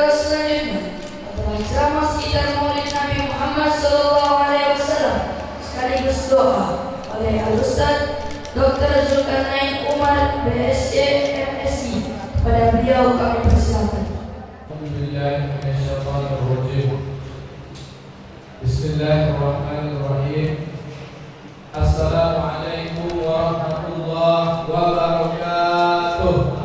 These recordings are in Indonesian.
Selanjutnya adalah ceramah sekitar Maulid Nabi Muhammad SAW sekaligus doa oleh Al-Ustaz Dr. Zulkarnain Umar BSc MSc. Pada beliau kami persilakan. Bismillahirrahmanirrahim. Assalamualaikum warahmatullahi wabarakatuh.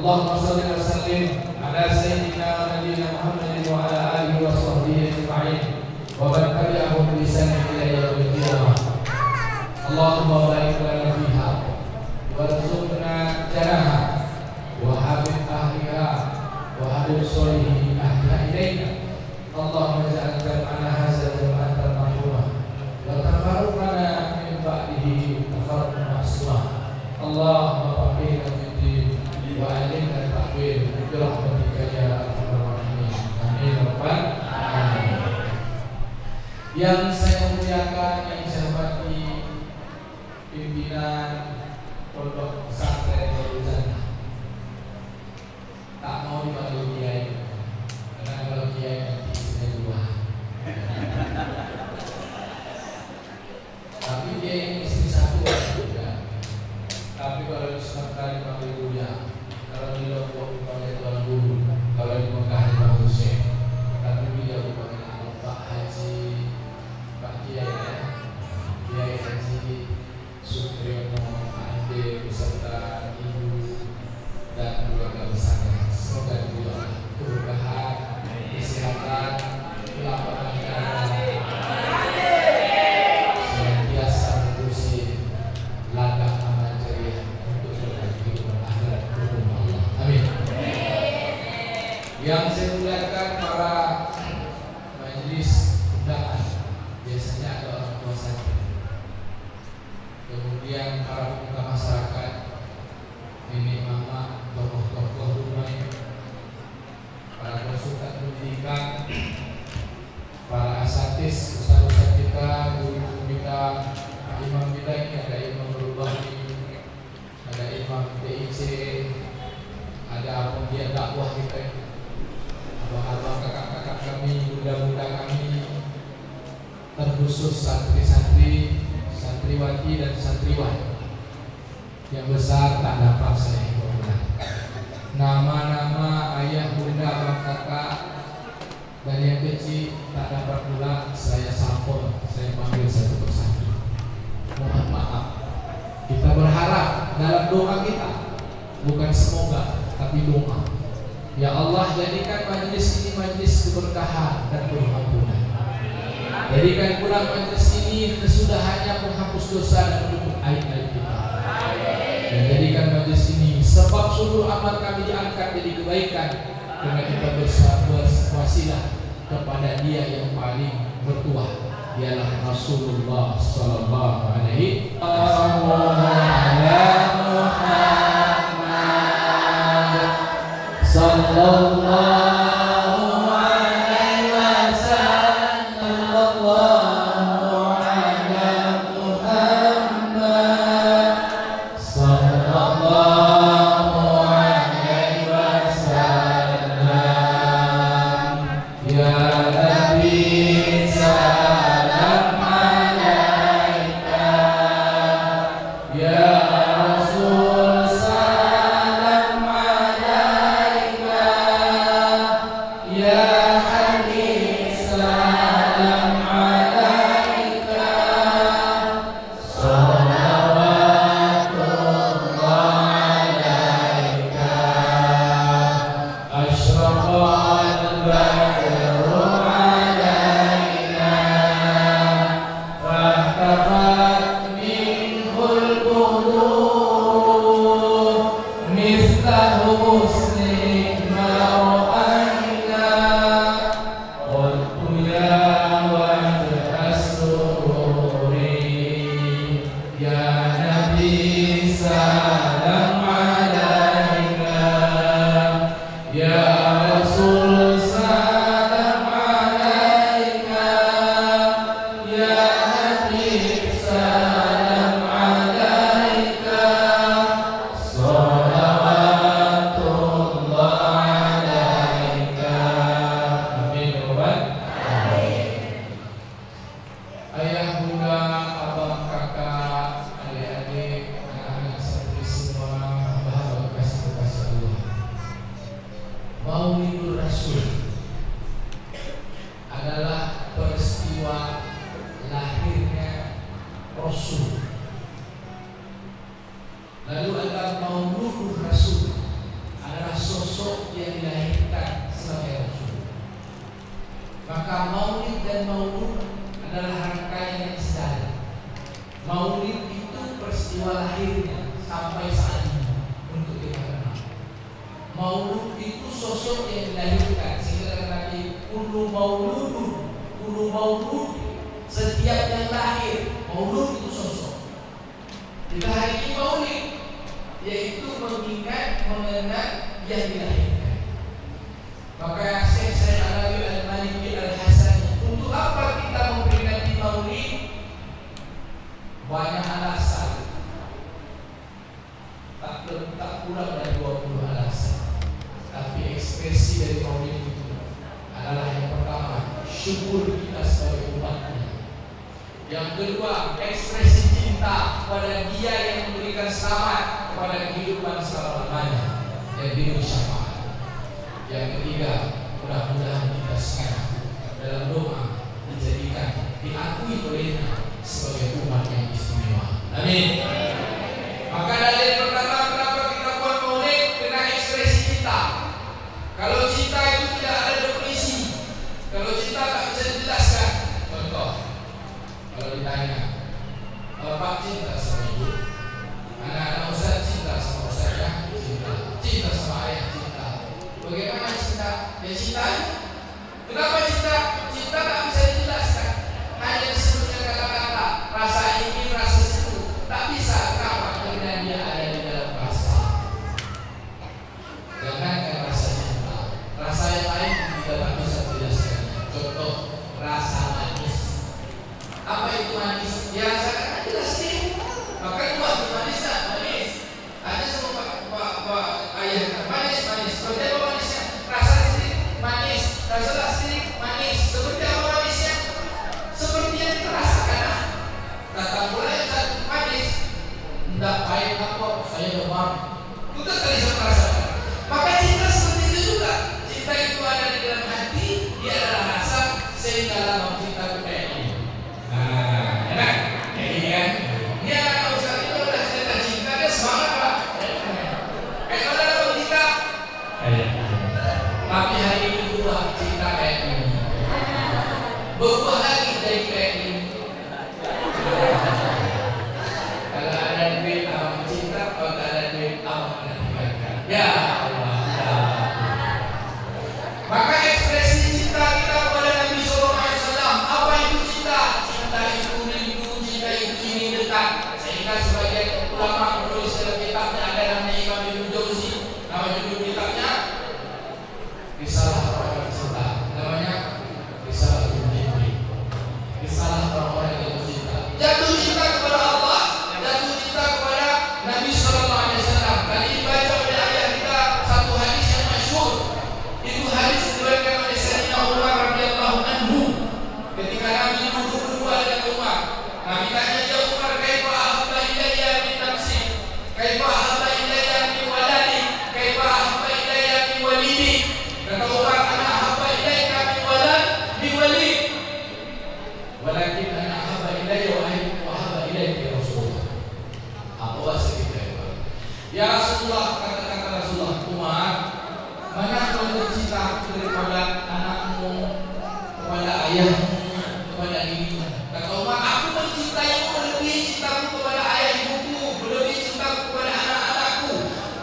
Allahumma salli wa sallim ala sayyidina wa nabiyyina Muhammadin wa ala alihi wa sahbihi ajma'in wa man tabi'ahum bi ihsan ila yaumil qiyamah. Allahumma barik lana fiha warzuqna janaha wa habib ahliha wa habib sholihin ahya ilaina. Allahumma ja'al jam'ana hadza jam'atan marhumah wa tafarruqana min ba'dihi tafarruqan ma'sumah. Allahumma faqihna fid-din wa alimna ta'wil bi rahmatika ya arhamar rahimin. Amin rabbal alamin. Yang saya muliakan, yang saya hormati pimpinan Pondok Pesantren Darul Jannah. Tak mau dipanggil kiai, karena kalau kiai nanti sudah dua. Tapi dia yang istri satu juga. Tapi kalau di Sumatera dipanggil Buya, kalau di Lombok dipanggil Tuan Guru, kalau di Mekah dipanggil Syekh. Tapi beliau dipanggil Pak Haji, Pak Kiai Haji Supriyono Ande beserta ibu dan keluarga besarnya. Semoga beliau keberkahan, kesehatan, kelapangan dada, senantiasa mengurusi langkah amal jariah untuk kehidupan akhirat berumah Allah. Amin. Yang saya muliakan para majelis undangan, biasanya ada orang tua santri, kemudian para pemuka masyarakat, nenek mama, tokoh-tokoh rumah, para konsultan pendidikan, para asatis, ustaz-ustaz kita, guru kita, imam kita. Ini ada imam Rubahi, ada imam TIC, ada penggiat dakwah kita, abang-abang, kakak-kakak kami, bunda-bunda kami, terkhusus santri-santri, santriwati dan santriwan. Yang besar tak dapat saya ingatkan. Nama-nama ayah, bunda, abang, kakak, dan yang kecil tak dapat pula saya sampul, saya panggil satu persatu. Mohon maaf. Kita berharap dalam doa kita, bukan semoga, tapi doa. Ya Allah, jadikan majlis ini majlis keberkahan dan pengampunan. Jadikan pula majlis ini kesudahannya menghapus dosa dan menutup aib-aib kita. Dan jadikan majlis ini sebab seluruh amal kami diangkat jadi kebaikan, karena kita berwasilah kepada Dia yang paling bertuah, ialah Rasulullah sallallahu alaihi wasallam. Ya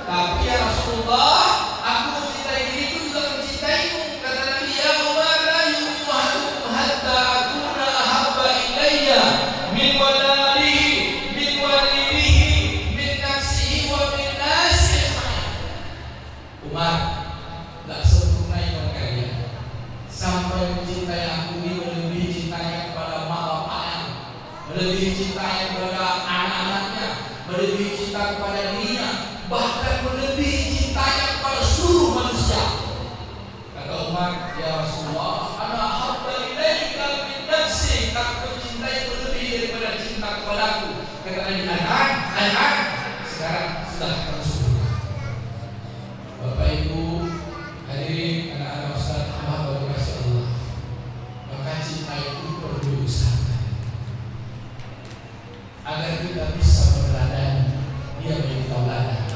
Tapi ya Rasulullah, Muhammad, ya Rasulullah, ana habba ilaika min nafsi, aku mencintai lebih daripada cinta kepadaku. Kata Nabi, anak, sekarang sudah tersusun. Bapak Ibu hadirin, anak-anak Ustaz, hamba kasih Allah, maka cinta itu perlu diusahakan agar kita bisa meneladani dia menjadi tauladan,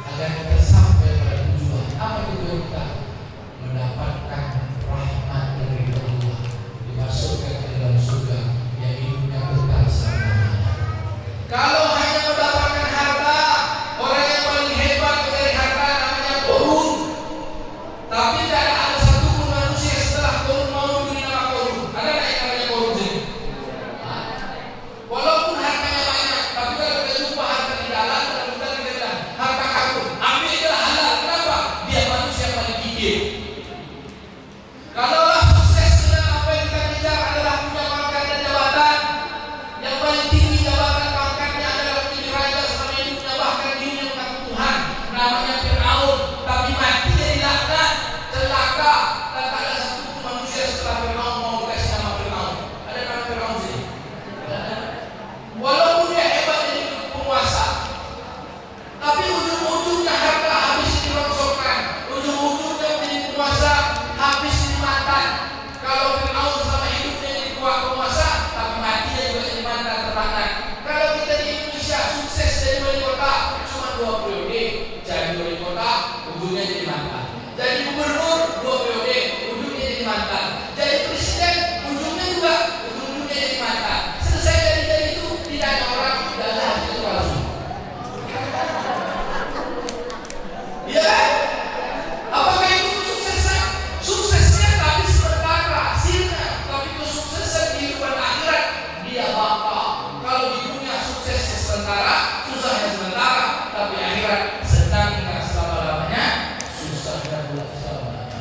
agar kita sampai pada tujuan. Apa tujuan kita? Mendapatkan rahmat dari Allah, dimasukkan ke dalam surga yang hidupnya kekal selama-lamanya. Kalau hanya mendapatkan harta, orang yang paling hebat dari harta namanya korun. Tapi tidak ada satu pun manusia setelah korun mau memberi nama korun. Ada nggak yang namanya korun sini? Walaupun hartanya banyak, tapi kalau kita jumpa harta di dalam, kita bilang harta kamu, ambil adalah halal. Kenapa? Dia manusia paling gigih. Kalaulah sukses dengan apa yang kita kejar adalah punya pangkat dan jabatan, yang paling tinggi jabatan pangkatnya adalah menjadi raja selama hidupnya, bahkan dirinya mengaku Tuhan, namanya Fir'aun, tapi mati jadi laknat, celaka, dan tak ada satu pun manusia setelah Fir'aun mau dikasih nama Fir'aun. Ada nama Fir'aun sini? Walaupun dia hebat jadi penguasa, tapi ujung-ujungnya harta habis dirongsokkan, ujung-ujungnya menjadi penguasa habis dimakan. Kalau Fir'aun selama hidupnya jadi penguasa, tapi mati dia juga jadi mantan terlantar. Kalau kita di Indonesia sukses jadi wali kota cuma 2 periode, jadi wali kota ujungnya jadi mantan, jadi gubernur 2 periode ujungnya jadi mantan, jadi presiden ujungnya jadi mantan. Selesai dari itu tidak ada orang dalam itu palsu. Ya, apakah itu kesuksesan? Suksesnya tapi sementara hasilnya, tapi kesuksesan di kehidupan akhirat dia bakal. Kalau di dunia suksesnya sementara, susahnya sementara, tapi akhirat senangnya selama-lamanya, susahnya pula selama-lamanya.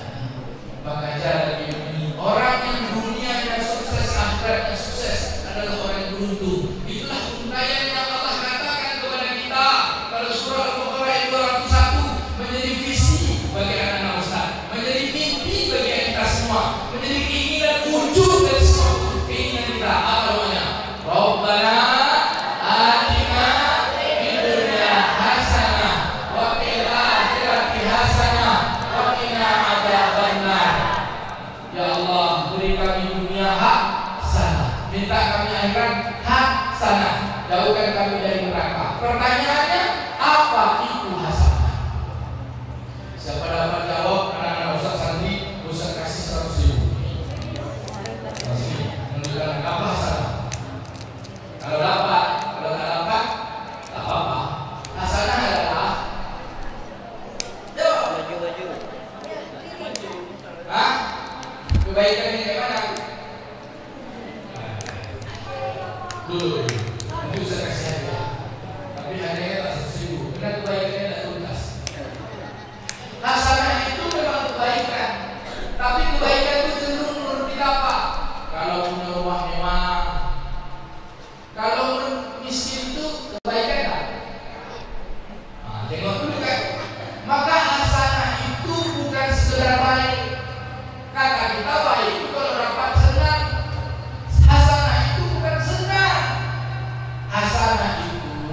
Maka cara ini orang yang dunianya sukses, akhiratnya sukses adalah orang yang beruntung. Itulah keuntungan yang Allah katakan kepada kita pada surah Al-Baqarah ayat 201, menjadi visi bagi anak-anak Ustaz, menjadi mimpi bagi kita semua, menjadi keinginan wujud dari semua keinginan kita. Apa namanya? Rabbana atina fid dunya hasanah wa fil akhirati hasanah wa qina adzabannar. Ya Allah, beri kami dunia hak sana, minta kami akhirat hak sana, jauhkan kami dari neraka. Pertanyaannya, apa itu hasanah? Siapa dapat jawab? Anak-anak Ustaz Sandi, Ustaz kasih 100.000. Masih menunjukkan apa hasanah? Kalau dapat, kalau tak dapat, tak apa-apa. Hasanah adalah kebaikan ini kayak mana? Dulu, nanti Ustaz kasih hadiah. Tapi hadiahnya tak 100.000, karena kebaikannya tak tuntas. Hasanah itu memang kebaikan, tapi kebaikan itu cenderung menurut didapat. Kalau punya rumah mewah, kalau miskin itu kebaikan tak? Tengok dulu kan. Maka hasanah itu bukan sekedar baik. Kata kita baik itu kalau dapat senang. Hasanah itu bukan senang. Hasanah itu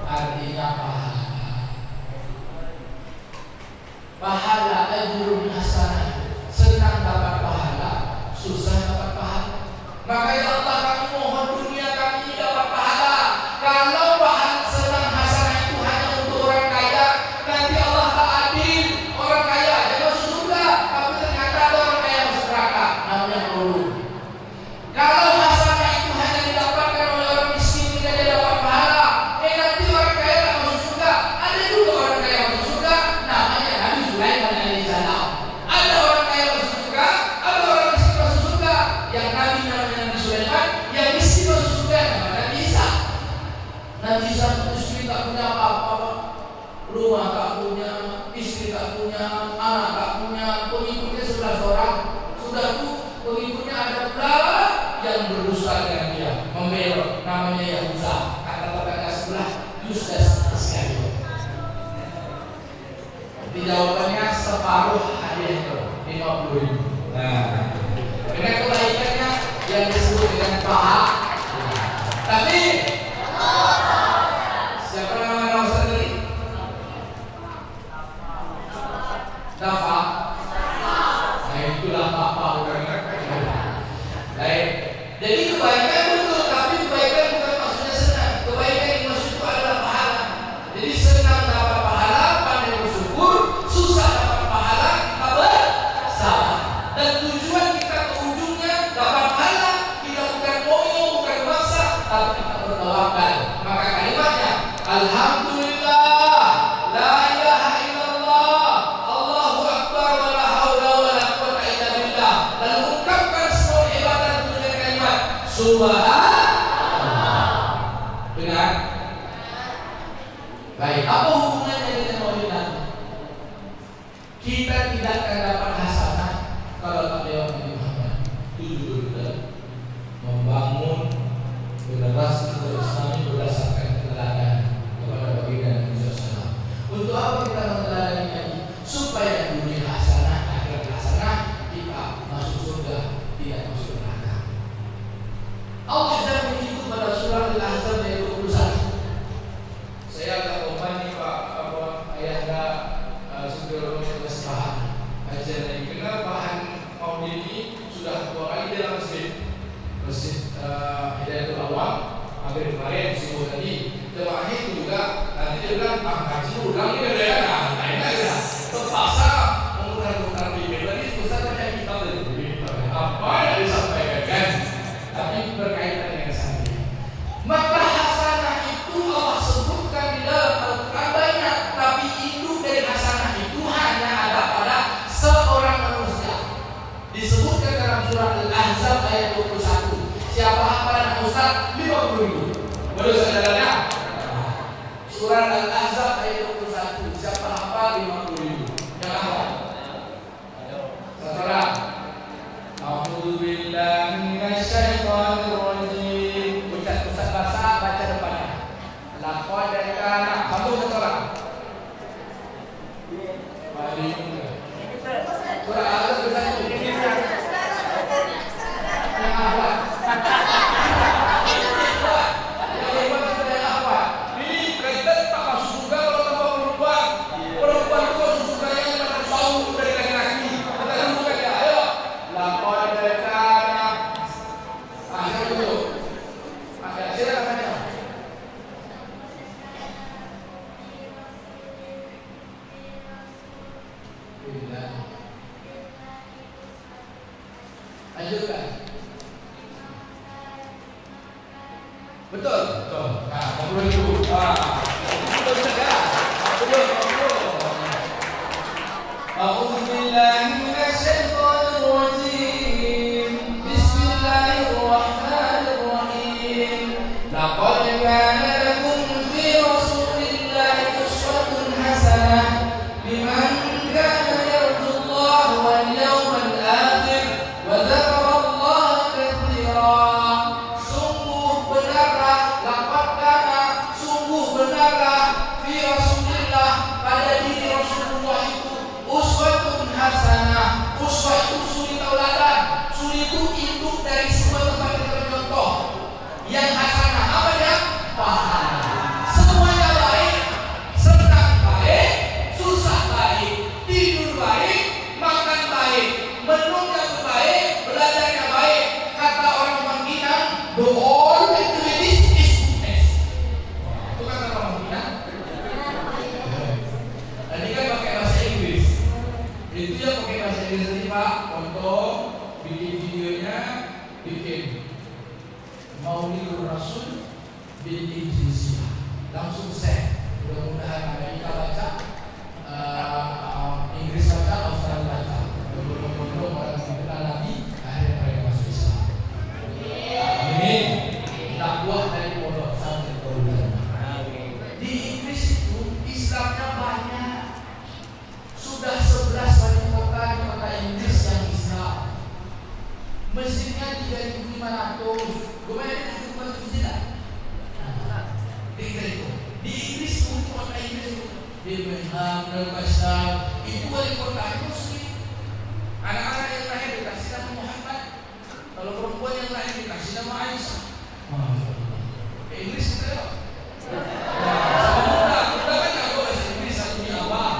artinya pahala. Pahala ajrun hasanah. Senang dapat pahala, susah dapat pahala. Makanya Allah kami mohon dunia kami ini dapat pahala. Kalau pahala senang hasanah itu hanya untuk orang kaya, nanti Allah tak adil. Orang kaya aja masuk surga, tapi ternyata ada orang kaya masuk neraka, namanya korun. Kalau hasanah itu hanya didapatkan oleh orang miskin, tidak dia dapat pahala. Nanti orang kaya tak masuk surga. Ada juga orang kaya masuk surga, namanya Nabi Sulaiman alaihissalam. Ada orang kaya masuk surga, ada orang miskin masuk surga. Yang Nabi namanya Nabi Sulaiman, yang miskin masuk surga namanya Nabi Isa. Nabi Isa istri tak punya apa-apa, rumah tak punya, istri tak punya, anak tak punya, pengikutnya 11 orang. Sudahku, pengikutnya ada pula yang berdusta dengan dia, membelot, namanya Yahuda. Kata tetangga sebelah, dusta sekali. Jadi jawabannya separuh hadiah itu. 50.000. Nah, dengan kebaikannya yang disebut dengan paha. Tapi siapa nama Ustaz tadi? Dafa. Nah itulah apa bukan? Baik. Jadi kebaikan betul, tapi kebaikan bukan maksudnya senang. Kebaikan yang maksud itu adalah pahala. Jadi senang dapat pahala, pandai bersyukur, susah dapat pahala, kita bersabar. Dan tujuan kita ke ujungnya dapat pahala, kita bukan moyo, bukan maksa, tapi kita bertawakal. Maka kalimatnya Alhamdulillah, la ilaha illallah, Allahu Akbar, wa la haula wa la quwwata illa billah. Dan ungkapkan semua ibadah dengan kalimat Subhanallah. Benar? Baik, apa hubungannya dengan maulid Nabi? Kita tidak akan dapat hasanah kalau tak lewat Nabi Muhammad. Itu juga membangun generasi Islami berdasarkan keteladanan kepada baginda Nabi SAW. Untuk apa kita meneladani Nabi? Supaya dunia hasanah, akhirat hasanah, kita masuk surga, tidak masuk neraka. Allah sudah begitu pada surah Al-Ahzab ayat 21. Saya agak lupa nih Pak Ayahanda Sugiro Mesbahan kajian ini. Karena bahan maulid ini sudah 2 kali dalam masjid Hidayatul Awam hampir kemarin disebut tadi. Jemaahnya itu juga nanti dia bilang kaji ulang ini ada ya. Nah ini aja terpaksa mengutar-utar bibir. Tadi Ustaz banyak kita bibir apa yang disampaikan kan? Tapi berkaitan dengan sana. Maka hasanah itu Allah sebutkan di dalam Al-Quran banyak, tapi induk dari hasanah itu hanya ada pada seorang manusia. Disebutkan dalam surah Al-Ahzab ayat 21. Siapa hafalan Ustaz? 50.000. Boleh saudara? Surah Al-Ahzab ayat 21. Siapa hafal 50.000? Yang hafal? Saudara. A'udzu billahi minasyaitonir rajim. Ustaz bahasa baca depannya. Laqad kana kamu sekolah. Balik. Surah Al-Ahzab yang hafal. Ini kaitan tak masuk surga kalau tanpa perempuan. Perempuan itu masuk surganya yang akan jauh dari laki-laki. Kita bukan ya, ayo. Laqad kana. Ayo dulu. Silakan tanya. Lanjutkan. Betul, betul. Nah, 50.000. Betul saja. Betul. A'udzu billahi minasyaitonir rajim. Bismillahirrahmanirrahim. Laqad kana lakum fi Rasulillahi uswatun hasanah liman kana yarjullaha wal yawmal akhir wa dzakara Allaha katsiran. Sungguh benarlah fi Rasulillah pada diri Rasulullah itu uswatun hasanah. Uswah itu suri tauladan. Suri itu induk dari semua tempat kita bercontoh. Yang hasanah apa ya? Pahala. Semuanya baik, senang baik, susah baik, tidur baik, makan baik, menunggu baik, belajarnya baik. Kata orang Minang, the all activities is goodness. Itu kata orang Minang. Tadi kan pakai bahasa Inggris. Itu yang pakai bahasa Inggris tadi Pak, untuk bikin videonya, bikin Maulidul Rasul bin Indonesia. Langsung share. Mudah-mudahan Amerika baca, Inggris baca, Australia baca. Berbondong-bondong orang yang kenal Nabi, akhirnya mereka masuk Islam. Amin. Dakwah dari pondok sampai ke ulama. Di Inggris itu Islamnya banyak. Sudah 11 wali kota di kota Inggris yang Islam. Masjidnya 3.500. Gimana itu masjid tidak? Di Inggris itu kota Inggris itu Birmingham, Newcastle, itu wali kota itu muslim. Anak-anak yang lahir dikasih nama Muhammad. Kalau perempuan yang lahir dikasih nama Aisyah. Inggris kita ya. Udah kan jago bahasa Inggris satu di awal.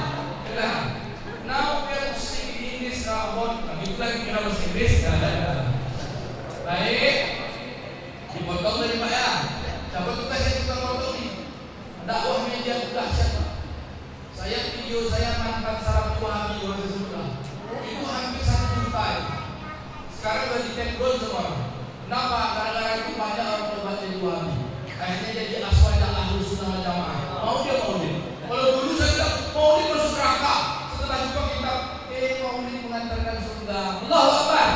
Now we are speaking English about. Itu lagi kira bahasa Inggris. Baik. Dipotong dari Pak ya. Siapa tugas yang tukang potong nih? Dakwah media tugas siapa? Saya video saya mantan saraf Wahabi waktu sebelah. Itu hampir 1 juta. Sekarang udah di-take down semua. Kenapa? Gara-gara itu banyak orang tobat jadi Wahabi. Akhirnya jadi aswadah Ahlus Sunnah wal Jamaah. Mau dia. Kalau dulu saya bilang maulid masuk neraka. Setelah juga kita maulid mengantarkan surga. Allahu Akbar.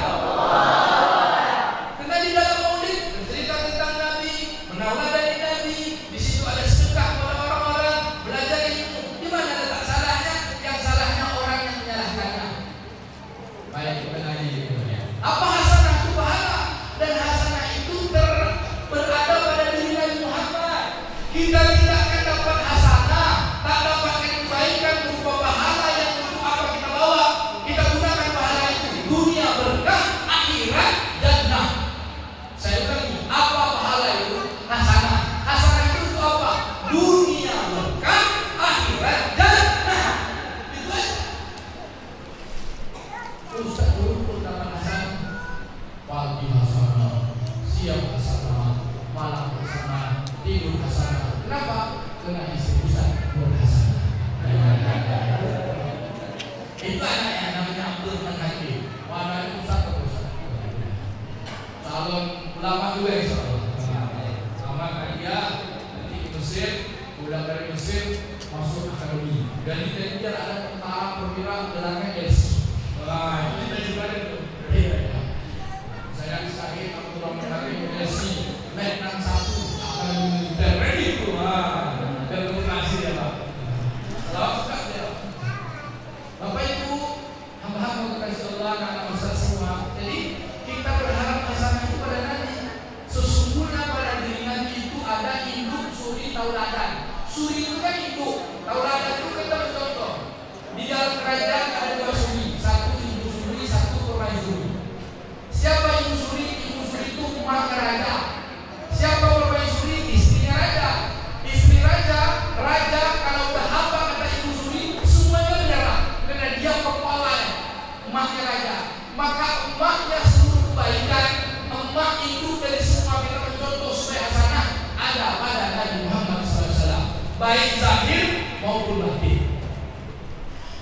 Karena di dalam maulid bercerita tentang Nabi, menaulah dari Nabi. Di situ ada sedekah kepada orang-orang, belajar ilmu. Di mana letak salahnya? Yang salahnya orang yang menyalahkannya. Baik, kita ngaji. Apa hasanah itu pahala? Dan hasanah itu berada pada diri Nabi Muhammad. Kita tidak akan dapat hasanah, tak dapatkan kebaikan berupa pahala yang untuk apa kita bawa. Kita gunakan pahala itu dunia berkah, akhirat jannah. Saya ulangi, apa pahala itu? Hasanah. Hasanah itu untuk apa? Dunia berkah, akhirat jannah. Itu aja. Ustaz dulu dapat hasanah. Pagi hasanah, siang hasanah, malam hasanah, tidur hasanah. Kenapa? Karena istri Ustaz berhasanah. Itu anak yang namanya Abdul Hakim. Warnanya Ustaz atau Ustaz? Calon ulama juga insyaallah. Sama kayak dia nanti ke Mesir, pulang dari Mesir masuk akademi. Dan dia ada tentara perwira gelarnya LC. Wah, ini kita juga ada tuh. Saya disahih Abdul Rahman Hakim LC, Letnan 1 akademi militer. Ready tuh, dan demokrasi ya Pak. Selamat suka ya. Bapak Ibu, hamba-hamba kasih Allah, anak Ustaz semua. Jadi kita berharap hasanah itu pada Nabi. Sesungguhnya pada diri Nabi itu ada induk, suri, tauladan. Suri itu kan induk, tauladan itu kita contoh. Di dalam kerajaan ada 2 suri, 1 ibu suri, 1 permaisuri. Siapa ibu suri? Ibu suri itu emak raja. Siapa permaisuri? Istrinya raja. Istri raja, raja kalau udah apa kata ibu suri, semuanya menyerah. Karena dia kepalanya, emaknya raja. Maka emaknya seluruh kebaikan, emak itu dari semua kita mencontoh supaya hasanah ada pada Nabi Muhammad SAW. Baik zahir maupun batin.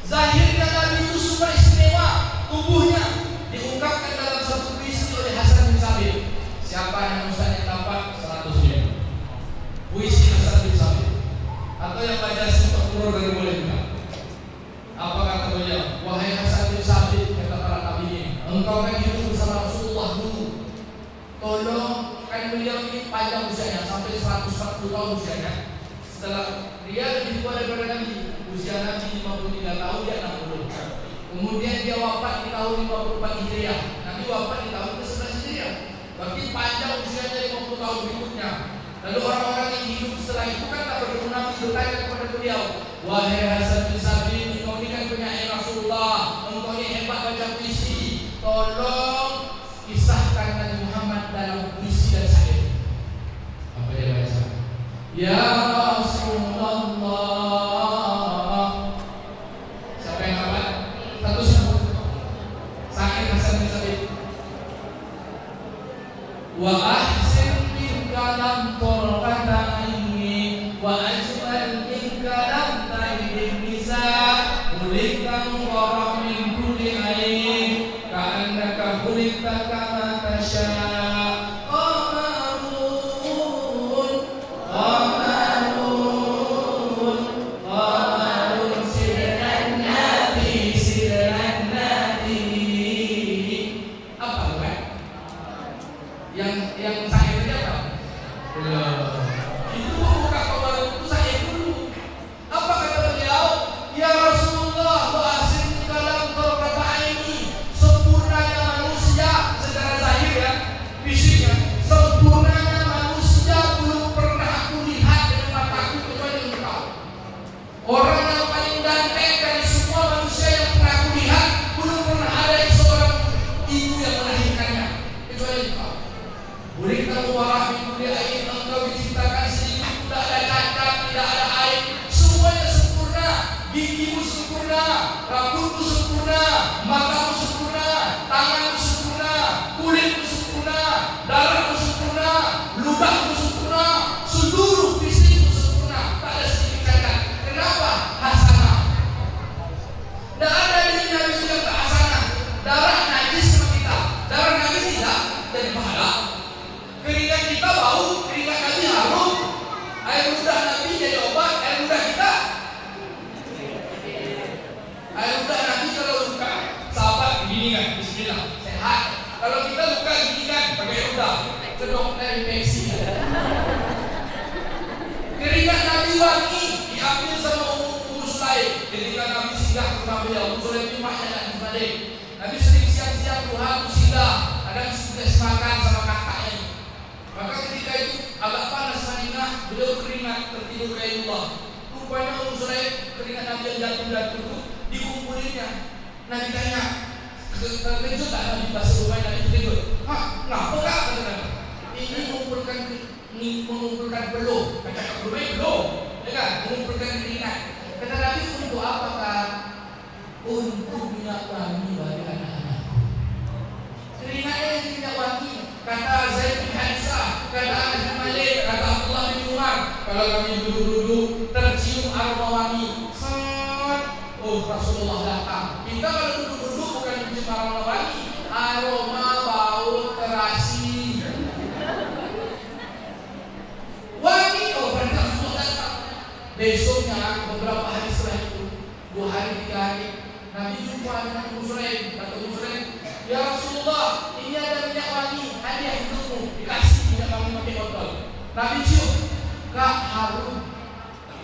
Zahirnya Nabi itu super istimewa, tubuhnya diungkapkan dalam satu puisi oleh Hasan bin Sabit. Siapa yang Ustaz yang dapat 100 ribu. Puisi Hasan bin Sabit. Atau yang baca Sifat Qur'an dari boleh juga. Apa kata beliau? Wahai Hasan bin Sabit, kata para tabi'in, engkau kan hidup bersama Rasulullah dulu. Tolong, kan beliau ini panjang usianya sampai 140 tahun usianya. Setelah dia lebih tua daripada Nabi, usia Nabi 53 tahun, dia 60. Kemudian dia wafat di tahun 54 Hijriah. Nabi wafat di tahun ke-11 Hijriah. Berarti panjang usianya 50 tahun berikutnya. Lalu orang-orang yang hidup setelah itu kan tak bertemu Nabi bertanya kepada beliau, wahai Hasan bin Sabit, engkau ini kan penyair Rasulullah, engkau ini hebat baca puisi, tolong kisahkan Nabi Muhammad dalam puisi dan syair. Apa dia baca? Ya Rasulullah. Siapa yang hafal? Satu sebut. Syair Hasan bin Sabit. Wa ahsin bil kalam turqata aini wa ajmal bil kalam tayyib nisa kulikam wa min kulli ain ka'annaka kulikta kama tasha. Yang rambutmu sempurna, matamu sempurna, tanganmu sempurna, kulitmu sempurna, darahmu sempurna, ludahmu sempurna, seluruh fisikmu sempurna, tak ada sedikit cacat. Kenapa? Hasanah. Tidak ada di Nabi yang tak hasanah. Darah najis sama kita, darah najis tidak jadi pahala. Keringat kita bau, keringat Nabi harum. Air ludah Nabi jadi obat, air ludah kita. Air ludah Nabi kalau luka, sahabat begini kan, bismillah, sehat. Kalau kita luka gini kan, pakai ludah, ke dokter infeksi. Keringat Nabi wangi, diambil sama Ummu Sulaim. Ketika Nabi singgah ke rumah beliau, Ummu Sulaim rumahnya nak Balik. Nabi sering siang-siang Tuhan singgah, kadang sudah makan sama kakaknya. Maka ketika itu agak panas Madinah, beliau keringat tertidur kainullah. Rupanya Ummu Sulaim keringat Nabi yang jatuh dikumpulinnya. Nabi tanya, terkejut tak Nabi pas rupanya Nabi terkejut. Hah, ngapa kak? Ini mengumpulkan belum, kata belum, ya kan? Mengumpulkan keringat. Kata Nabi, untuk apa kak? Untuk minyak wangi bagi anak-anak. Keringatnya yang minyak wangi. Kata Zaid bin Harisah, kata Anas bin Malik, kata Abdullah bin Umar, kalau kami duduk-duduk tercium aroma wangi. Oh Rasulullah datang. Kita kalau duduk-duduk bukan mencium aroma wangi, aroma bau terasi. Wangi, oh berarti Rasulullah datang. Besoknya beberapa hari setelah itu, 2 hari 3 hari, Nabi jumpa dengan Ummu Sulaim. Kata Ummu Sulaim, ya Rasulullah, ini ada minyak wangi, hadiah untukmu. Dikasih minyak wangi pakai botol. Nabi cium, kak harum.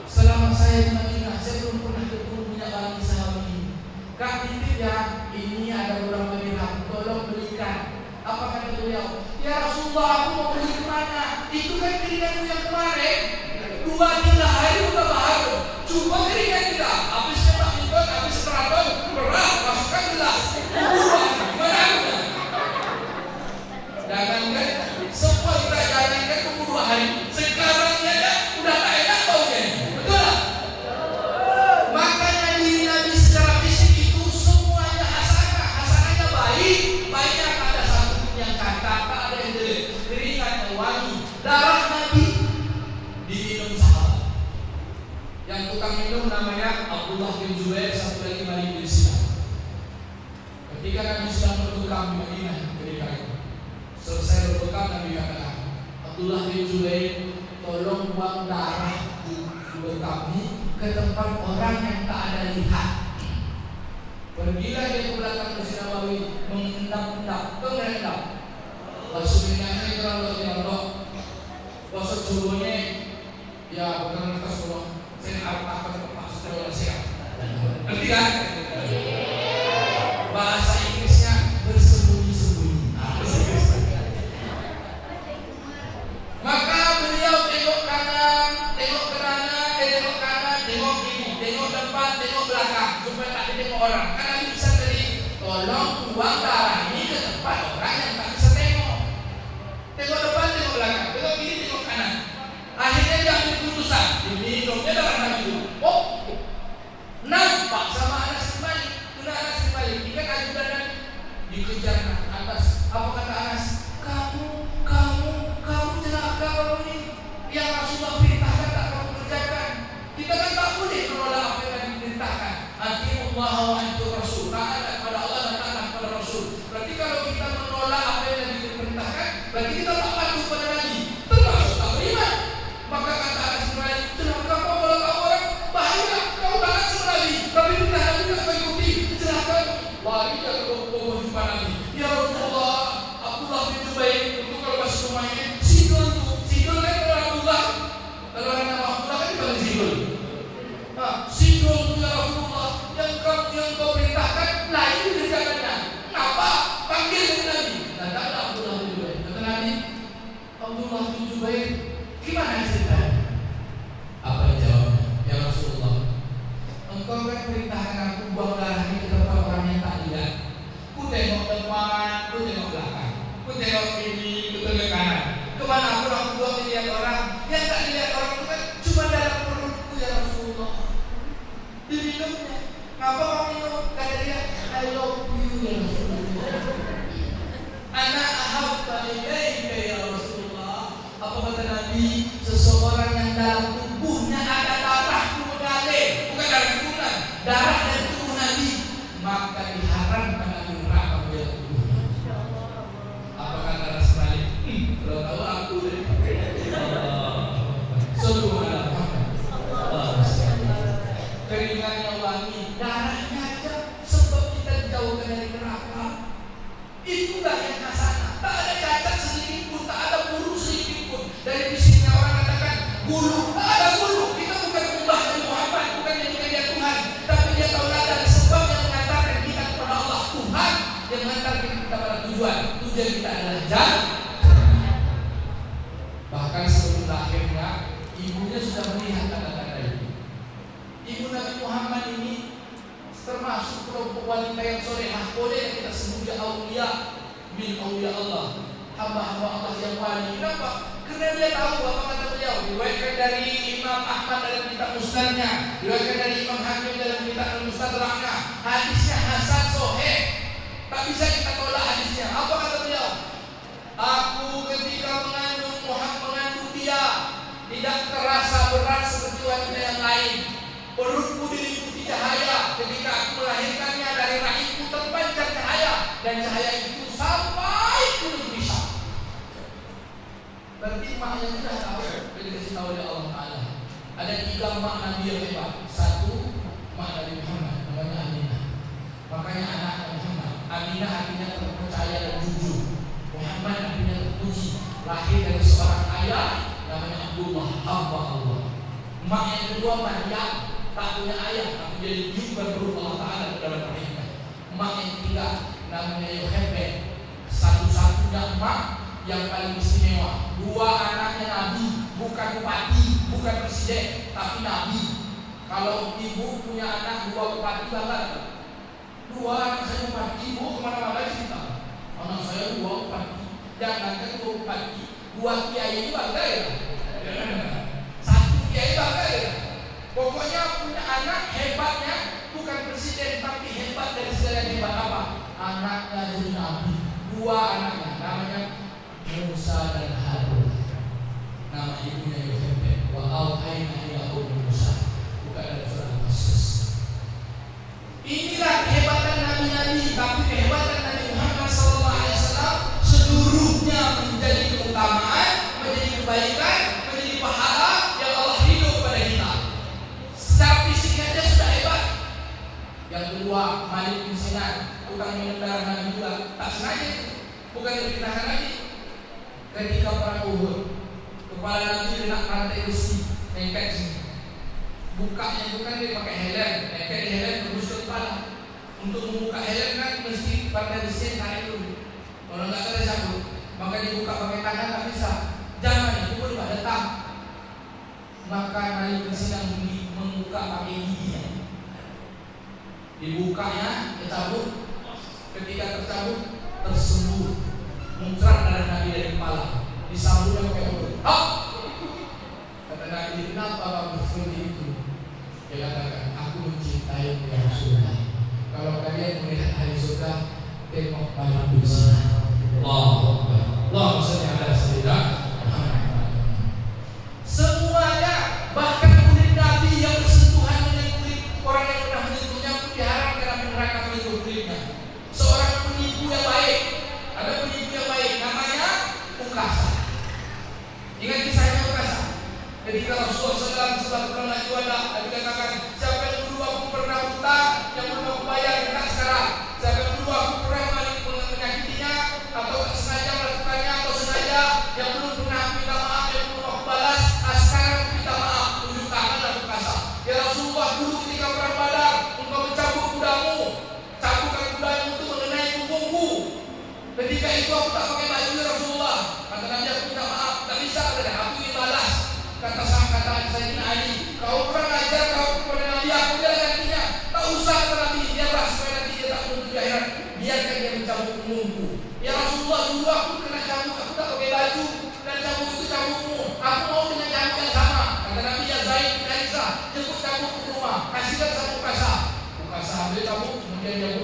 Selama saya di Madinah, saya belum pernah ketemu minyak wangi sama ini. Kak titip ya, ini ada beberapa dirham, tolong belikan. Apa kata beliau? Ya Rasulullah, aku mau beli kemana? Itu kan keringatmu yang kemarin. 2-3 hari udah bahagia. Cuma keringat kita, habis cetak mintot, habis teraton, berat, masukkan gelas. Gimana? Jangankan semua kita jangankan tunggu 2 hari. Sekarang aja udah tak enak baunya. Betul? Makanya diri Nabi secara fisik itu semuanya hasanah. Hasanahnya baik, baiknya ada satu yang kata, tak ada yang jelek. Keringat wangi. Darah Nabi diminum sahabat. Yang tukang minum namanya Abdullah bin Zubair, satu lagi Malik bin Sinan. Ketika Nabi sedang bertukang di Madinah ketika itu, selesai bertukang Nabi katakan, Abdullah bin Zubair, tolong buang darah buat kami ke tempat orang yang tak ada lihat. Pergilah dia ke belakang Masjid Nabawi, mengendap-endap, mengendap. Basuh minyaknya terlalu dialog, basuh jubahnya, ya bukan atas rumah. Saya akan maksud saya siap. Ngerti kan? Bahasa Inggrisnya bersembunyi-sembunyi. Maka beliau tengok kanan, tengok kanan, tengok kiri, tengok depan, tengok belakang, supaya tak ditengok orang. Karena bisa tadi, tolong buang darah ini ke tempat orang yang tak bisa tengok. Tengok depan, tengok belakang, tengok kiri, tengok kanan. Akhirnya dia ambil keputusan, diminumnya darah Nabi. Oh, nampak sama Anas bin Malik. Kena Anas bin Malik, ingat ajudan Nabi dikejar atas. Apa kata Anas? Kamu celaka kamu ini. Yang Rasulullah perintahkan tak kamu kerjakan. Kita kan tak boleh menolak apa yang diperintahkan. Atiullah wa atiur Rasul. Taat kepada Allah dan taat kepada Rasul. Berarti kalau kita menolak apa yang diperintahkan, berarti kita tak patuh pada Nabi. Termasuk tak beriman. Maka kata Anas bin Malik, celaka kau kalau kau orang bahaya. Kau taat sama Nabi, tapi perintah Nabi tak kau ikuti. Celaka. Lari dia ke bawah jumpa Nabi. Ya Rasulullah, Abdullah bin Zubair untuk kalau masuk rumahnya sidul kan kalau Abdullah, kalau orang nama Abdullah kan dipanggil sidul. Sidul ya Rasulullah, yang kau perintahkan lain dikerjakannya. Kenapa? Panggil ke Nabi. Datanglah Abdullah bin Zubair. Kata Nabi, Abdullah bin Zubair, gimana ceritanya? Apa yang jawabnya? Ya Rasulullah, engkau kan perintahkan aku buang darah ini ke tempat orang yang tak lihat. Ku tengok depan, ku tengok belakang, ku tengok kiri, ku tengok kanan. Kemana pun aku buang dilihat orang. Yang tak dilihat orang itu kan cuma dalam perutku ya Rasulullah. Diminumnya. Ngapa kamu minum? Kata dia, I love you ya Rasulullah. Ana ahabba ilaika ya Rasulullah. Apa kata Nabi? Seseorang yang dalam tubuhnya ada darah mengalir, bukan darah tubuhan, darah dari tubuh Nabi, maka diharamkan Nabi neraka menjadi tubuhnya. Apa kata Rasulullah? Kalau tahu aku deh. Keringatnya wangi, darahnya aja sebab kita dijauhkan dari neraka. Itulah yang hasanah. Tak ada cacat sedikit pun, tak ada bulu sedikit pun. Dari fisiknya orang katakan bulu, tak ada bulu. Kita bukan menyembah Nabi Muhammad, bukan menjadikan dia Tuhan, tapi dia tahu ada sebab yang mengantarkan kita kepada Allah. Tuhan yang mengantarkan kita pada tujuan. Tujuan kita adalah jannah. Bahkan sebelum lahirnya, ibunya sudah melihat tanda-tanda itu. Ibu Nabi Muhammad ini termasuk kelompok wanita yang solehah, boleh yang kita sebut aulia min aulia Allah, hamba-hamba Allah yang wali. Kenapa? Karena dia tahu apa kata beliau. Diriwayatkan dari Imam Ahmad dalam kitab Musnadnya, diriwayatkan dari Imam Hakim dalam kitab Al-Mustadraknya. Hadisnya hasan sahih, tak bisa kita tolak hadisnya. Apa kata beliau? Aku ketika mengandung dia tidak terasa berat seperti wanita yang lain. Perutku diliputi cahaya ketika aku melahirkannya, dari rahimku terpancar cahaya, dan cahaya itu sampai ke negeri Syam. Berarti maknya sudah tahu, dikasih tahu oleh Allah Taala. Ada 3 mak Nabi yang hebat. 1, mak Nabi Muhammad, namanya Aminah. Makanya anak Muhammad. Aminah artinya terpercaya dan jujur. Muhammad artinya terpuji. Lahir dari seorang ayah namanya Abdullah, hamba Allah. Mak yang kedua Maryam, tak punya ayah, tapi jadi juga berubah Allah Taala dalam rahimnya. Mak yang ketiga namanya Yohebed, satu-satunya mak yang paling istimewa. 2 anaknya Nabi, bukan bupati, bukan presiden, tapi Nabi. Kalau ibu punya anak 2 bupati, bangga. 2 anak saya bupati, ibu kemana-mana cerita. Anak saya 2 bupati, jangan kan 2 bupati, 2 kiai itu bangga ya. 1 kiai bangga ya. Pokoknya punya anak hebatnya bukan presiden, tapi hebat dari segala hebat apa? Anaknya jadi Nabi. 2 anaknya namanya Musa dan Harun. Nama ibunya Yohebed. Wa auhayna ila ummi Musa. Bukan dari surah Al-Qasas. Inilah kehebatan Nabi-Nabi, tapi kehebatan Nabi Muhammad SAW seluruhnya menjadi keutamaan, menjadi kebaikan, menjadi pahala yang Allah ridho kepada kita. Secara fisiknya dia sudah hebat. Yang kedua, Malik bin Sinan, tukang minum darah Nabi juga, tak sengaja, bukan diperintahkan Nabi. Ketika perang Uhud, kepala Nabi kena rantai besi, nengket sini. Bukanya itu kan dia pakai helm, nengket di helm terus ke kepala. Untuk membuka helm kan mesti rantai besi tarik dulu. Kalau nggak ada cabut, maka dibuka pakai tangan tak bisa. Jangan, itu pun nggak datang. Maka Malik bin Sinan membuka pakai giginya. Dibukanya, tercabut. Ketika tercabut, tersembuh. Muncrat darah Nabi dari kepala, disambungnya pakai mulut. Kata Nabi, kenapa kamu seperti itu? Dia katakan, aku mencintai ya Rasulullah. Kalau kalian melihat hari surga, tengok Malik bin Sinan. Allahu Akbar. Allahumma shalli ala sayyidina Muhammad. Semuanya, bahkan kulit Nabi yang bersentuhan dengan kulit orang yang pernah menyentuhnya pun diharamkan Nabi neraka menyentuh kulitnya. Seorang penipu yang baik, ada penipu yang baik, namanya Ukasa. Ingat kisahnya Ukasa. Ketika Rasulullah SAW pernah naik kuda, Nabi katakan, siapa yang dulu aku pernah hutang, yang belum aku bayar, kita sekarang. Siapa yang dulu aku pernah menyakitinya, atau sengaja melakukannya, atau sengaja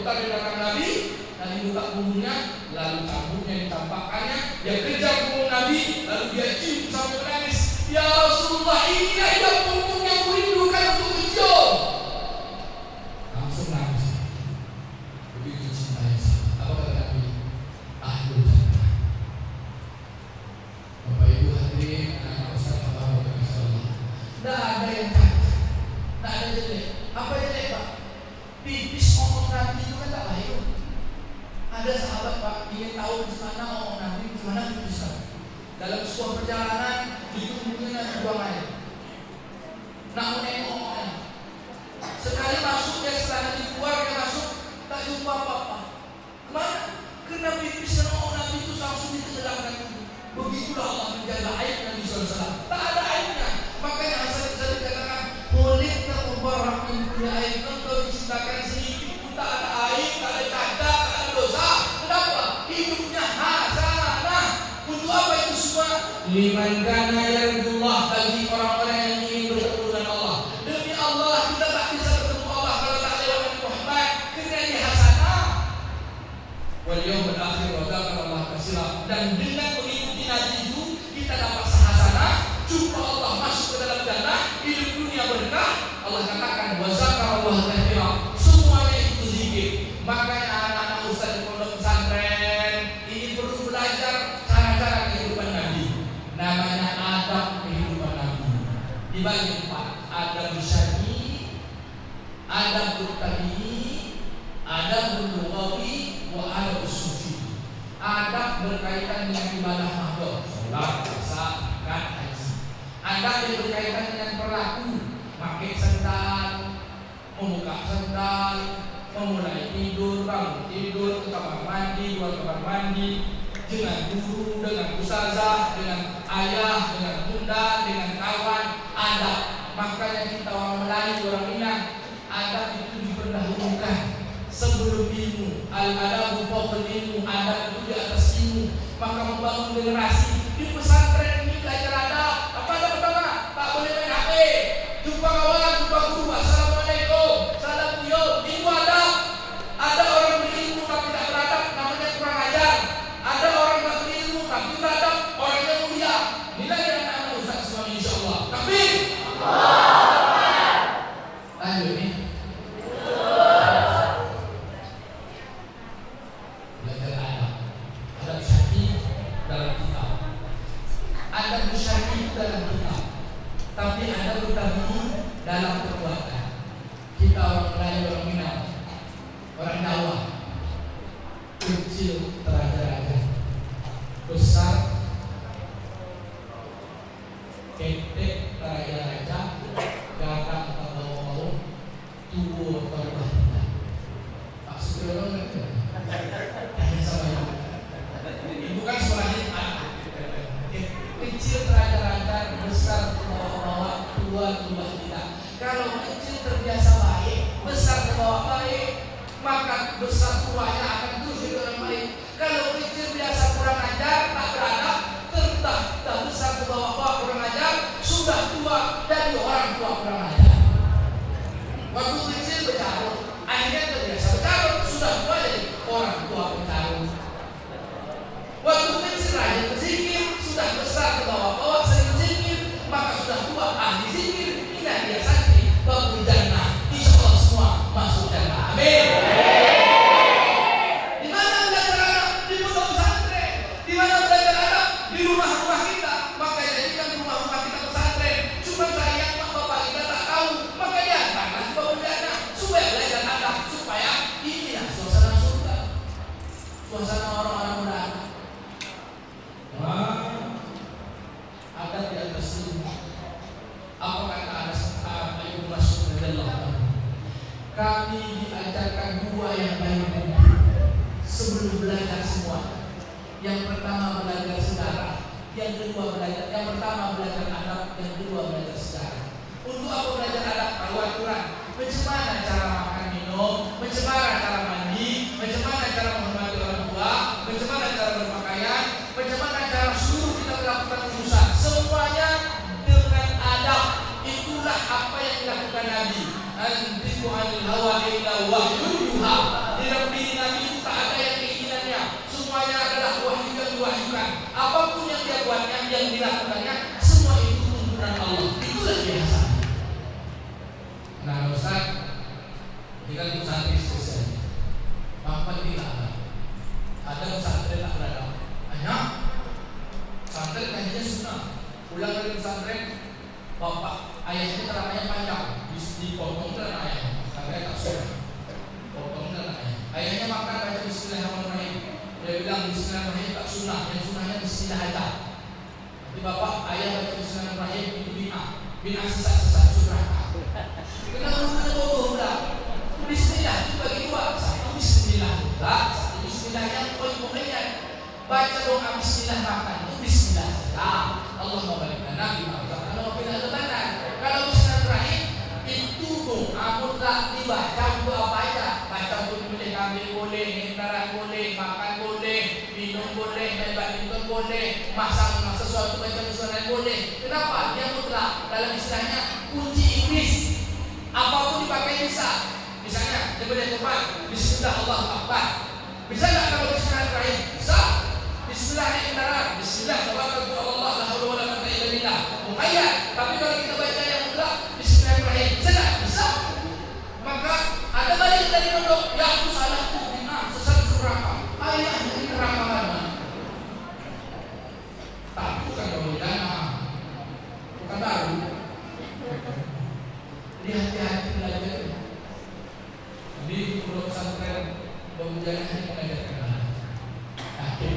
letak di belakang Nabi, Nabi buka punggungnya, lalu cambuknya ditampakkannya, dia kejar punggung Nabi, lalu dia cium sampai menangis. Ya Rasulullah, inilah yang punggung yang kurindukan untuk kecium. Langsung nangis. Begitu cintanya sahabat. Apa kata Nabi? Ahlul jannah. Bapak Ibu hadirin, anak-anak Ustaz Abang Insyaallah. Tidak ada yang cacat, tidak ada jelek. Apa jelek Pak? Pipis ngomong Nabi itu kan tak layak. Ada sahabat Pak ingin tahu bagaimana ngomong Nabi, bagaimana pipisnya. Dalam sebuah perjalanan itu mungkin ada buang air. Namun ngomongnya. Sekali masuk dia setelah Nabi keluar dia masuk tak jumpa apa-apa. Kemana? Karena pipisnya ngomong Nabi itu langsung ditenggelamkan. Begitulah Allah menjaga aib Nabi SAW. Tak ada aibnya. Makanya Hasan bisa dikatakan boleh termubarak punya aib. Engkau diciptakan sedikit pun tak ada aib, tak ada cacat, tak ada dosa. Kenapa? Hidupnya hasanah. Untuk apa itu semua? Liman kana yarjullah, bagi orang-orang yang ingin bertemu dengan Allah. Demi Allah kita tak bisa bertemu Allah kalau tak lewat Nabi Muhammad. Kerana dia hasanah. Wal yaumil akhir wa dzakara Allah katsiran. Dan dengan mengikuti Nabi itu kita dapat hasanah. Jumpa Allah masuk ke dalam jannah, hidup dunia berkah. Allah katakan wa dzakara Allah katsiran. Semuanya itu zikir. Makanya anak-anak ustaz di pondok pesantren ini perlu belajar cara-cara kehidupan Nabi. Namanya adab kehidupan Nabi. Dibagi 4. Adab syar'i, adab tabi'i, adab lughawi, wa adab sufi. Adab berkaitan dengan ibadah mahdoh, salat, puasa, zakat, haji. Adab yang berkaitan dengan perilaku, pakai sendal, membuka sendal, memulai tidur, bangun tidur, ke kamar mandi, keluar kamar mandi, dengan guru, dengan ustazah, dengan ayah, dengan bunda, dengan kawan. Adab. Makanya kita orang Melayu, orang Minang, adab itu diperdahulukan sebelum ilmu. Al-adabu fawqal ilmu. Adab itu di atas ilmu. Maka membangun generasi di pesantren ini belajar adab. Apa adab pertama? Tak boleh main HP. Jumpa kawan, jumpa guru, assalamualaikum, salam beliau. Itu adab. Ada orang berilmu tapi tidak beradab, namanya kurang ajar. Ada orang yang berilmu tapi beradab, orangnya mulia. Inilah yang anak-anak ustaz semua insyaallah. Takbir. Lanjut nih. Belajar adab. Adab syar'i dalam kitab. Adab syar'i dalam kitab. Tapi adab tabi'i dalam perbuatan. Kita orang Melayu, orang Minang, orang Jawa, kecil teraja-raja, besar ketek teraja-raja, gagah atau bau-bau, tubuh atau badan. Pak Sutyono ngerti? Tanya sama ibu kan suaranya kecil teraja-raja, besar bawa-bawa, tua tidak. Kalau kecil terbiasa baik, besar terbawa baik, maka besar tuanya akan terus jadi orang baik. Kalau kecil biasa kurang ajar, tak beradab, tak besar terbawa-bawa kurang ajar, sudah tua dari orang tua kurang ajar. Waktu kecil bercarut, akhirnya terbiasa bercarut, sudah tua jadi orang tua bercarut. Waktu kecil rajin berzikir, sudah besar terbawa-bawa sering berzikir, maka sudah tua ahli zikir. Inilah dia santri babul jannah. Insyaallah semua masuk jannah. Amin. Di mana belajar adab? Di pondok pesantren. Di mana belajar adab? Di rumah-rumah kita. Maka jadikan rumah-rumah kita pesantren. Cuma sayang mak bapak kita tak tahu. Maka diantarkan ke babul jannah supaya belajar adab, supaya inilah suasana surga. Suasana orang-orang muda. Adab di atas ilmu. Apa kata Anas bin Mas'ud radhiyallahu anhu? Kami diajarkan dua yang baik sebelum belajar semua. Yang pertama belajar sejarah, yang kedua belajar. Yang pertama belajar adab, yang kedua belajar sejarah. Untuk apa belajar adab? Tahu aturan. Macam mana cara makan minum, macam mana cara mandi, macam mana cara menghormati orang tua, macam mana cara berpakaian, macam mana cara seluruh kita melakukan urusan. Semuanya dengan adab. Itulah apa yang dilakukan Nabi. Antiku anil hawa illa wahyun yuha. Tidak Ustaz, ini kan untuk santri spesial. Bapak tidak ada pesantren tak berada. Hanya pesantren hanya sunnah. Pulang dari pesantren, bapak ayahnya ceramahnya panjang, dipotong dengan ayahnya. Karena tak sunnah. Potong dengan ayahnya. Ayahnya makan baca Bismillahirrahmanirrahim. Dia bilang Bismillahirrahmanirrahim tak sunnah, yang sunnahnya Bismillah aja. Nanti bapak ayah baca Bismillahirrahmanirrahim itu bina sesat surah. Kenapa ada bodoh dah? Bismillah itu bagi dua. Satu Bismillah dah, satu Bismillah yang pokoknya baca doa Bismillah makan itu Bismillah. Allah barik lana bima razaqtana wa qina adzabannar. Kalau Bismillahirrahmanirrahim itu doa mutlak dibaca untuk apa aja. Baca untuk boleh kambing boleh, nentaran boleh, makan boleh, minum boleh, main badminton boleh, masak sesuatu baca Bismillah boleh. Kenapa? Dia mutlak. Dalam istilahnya kunci iblis. Apapun dipakai bisa. Misalnya dia boleh tempat Bismillah Allahu Akbar. Bisa tak kalau Bismillahirrahmanirrahim? Bisa. Bismillahirrahmanirrahim. Bismillah tawakkaltu 'ala Allah la haula wala quwwata illa billah. Muqayyad. Tapi kalau kita baca yang mutlak Bismillahirrahmanirrahim, bisa tak? Bisa. Maka ada balik dari nondok, ya aku salah bina sesat neraka. Ayah dari neraka mana? Tapi bukan kemudian bukan baru. Jadi hati-hati belajar. Di pondok pesantren pembelajaran hanya mengajarkan anak. Akhir.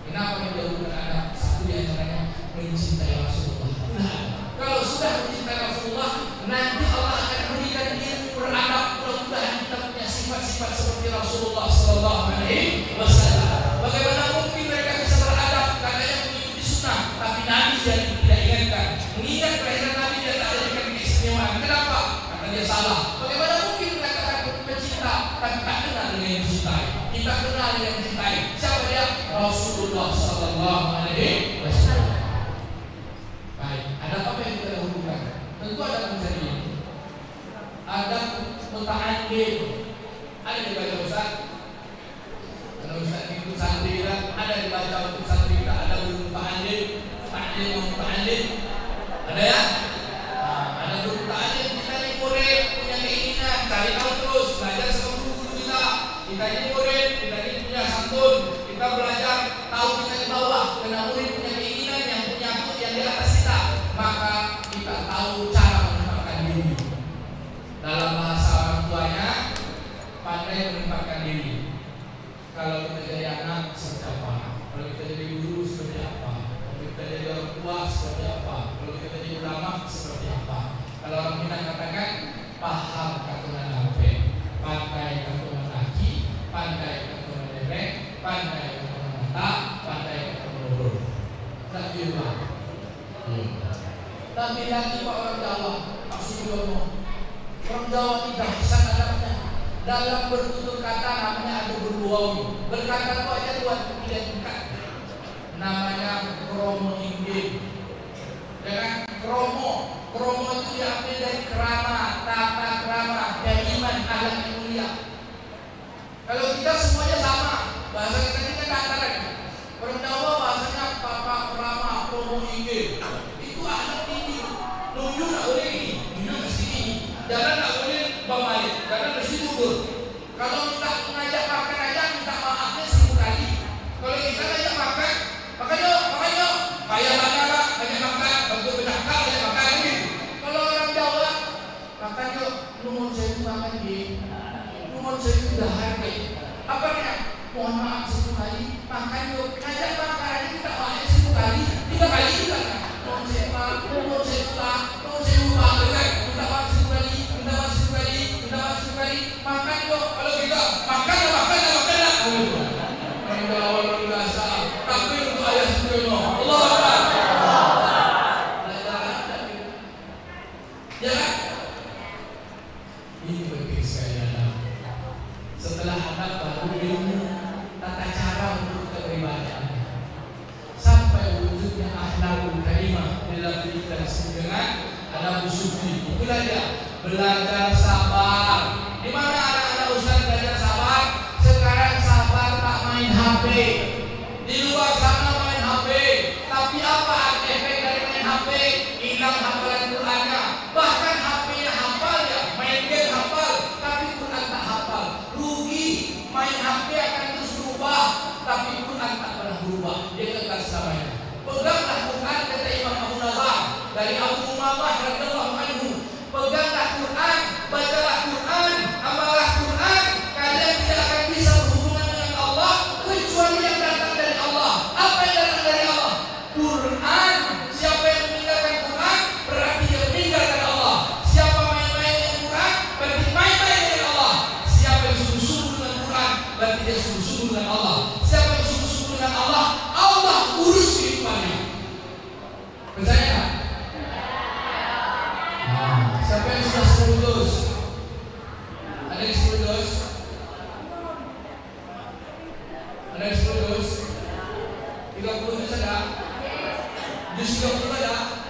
Kenapa menjauhkan anak? Satu di antaranya mencintai Rasulullah. Nah, kalau sudah mencintai Rasulullah, nanti Allah akan berikan ilmu beradab. Mudah-mudahan kita punya sifat-sifat seperti Rasulullah Sallallahu Alaihi Wasallam. Bagaimana mungkin mereka bisa beradab? Katanya mengikuti sunnah, tapi Nabi yang tidak ingatkan. Mengingat kelahiran Nabi dia tak ada keistimewaan. Kenapa? Karena dia salah. Bagaimana mungkin mereka akan mencinta tapi tak kenal dengan yang dicintai? Kita kenal yang dicintai. Siapa dia? Rasulullah Sallallahu Alaihi Wasallam. Baik, ada apa yang kita hubungkan? Tentu ada mencari, ada muta'alim, ada dibaca Ustaz. Kalau Ustaz itu santri kita, ada dibaca untuk santri kita, ada muta'alim, muta'alim, ada ya? Ada muta'alim, kita ini murid, punya keinginan, cari tahu terus, belajar sama guru kita. Kita ini murid, kita ini punya santun, kita belajar tahu kita di bawah. Karena murid punya keinginan, yang punya akut yang di atas kita, maka kita tahu cara menempatkan diri. Dalam bahasa orang tuanya, pandai menempatkan diri. Kalau kita jadi anak seperti apa? Kalau kita jadi guru seperti apa? Kalau kita jadi orang tua seperti apa? Kalau kita jadi ulama seperti apa? Kalau orang Minang katakan paham katunan lampe, pandai katunan kaki, pandai katunan lereng, pandai katunan mata, pandai katunan urut. Tak kira. Tapi lagi Pak orang Jawa, Pak Sujono. Orang Jawa tidak bisa adabnya. Dalam bertutur kata namanya ada berduawi. Berkata itu aja dua tidak tingkat. Namanya kromo inggil. Dengan kromo itu diambil dari kerama, tata kerama, iman ahlak yang mulia. Kalau kita semuanya sama, bahasa kita tak lagi. Orang Jawa bahasanya papa kerama, kromo inggil. Itu ahlak tinggi. Nunjuk tak boleh ini, nunjuk mesti ini. Jalan tak boleh balik, jalan mesti mundur. Kalau minta mengajak makan aja, minta maafnya 1000 kali. Kalau kita ngajak makan, makan yuk. Kayak banyak makan, bentuk bedakal banyak makan gitu. Kalau orang Jawa, makan yuk, numun saya itu makan di, numun saya itu dah hargai. Apa nih? Mohon maaf 10 kali, makan yuk. Ngajak makan aja minta maafnya 10 kali, 3 kali juga kan? Numun saya pak, numun saya lupa, minta maaf 10 kali, minta maaf 10 kali, minta maaf 10 kali, makan yuk. Kalau kita makan lah. Orang Jawa luar biasa. Takbir untuk ayah Sujono. Allah Akbar. Ya kan? Ini penting sekali anak. Setelah anak baru ilmu tata cara untuk kita beribadah. Sampai wujudnya akhlakul karimah dalam diri kita dengan anak sufi. Itulah dia belajar sabar. Di mana anak-anak ustaz belajar sabar? Sekarang sabar tak main HP. Di luar sana main HP. Tapi apa efek dari main HP? Hilang hafalan Qur'annya. Bahkan HP-nya hafal ya, main berarti dia sungguh-sungguh dengan Allah. Siapa yang sungguh-sungguh dengan Allah, Allah urus kehidupannya. Percaya nggak? Nah, siapa yang sudah 10 dus? Ada yang 10 dus? Ada yang 10 dus? 30 dus ada? Dus 30 ada?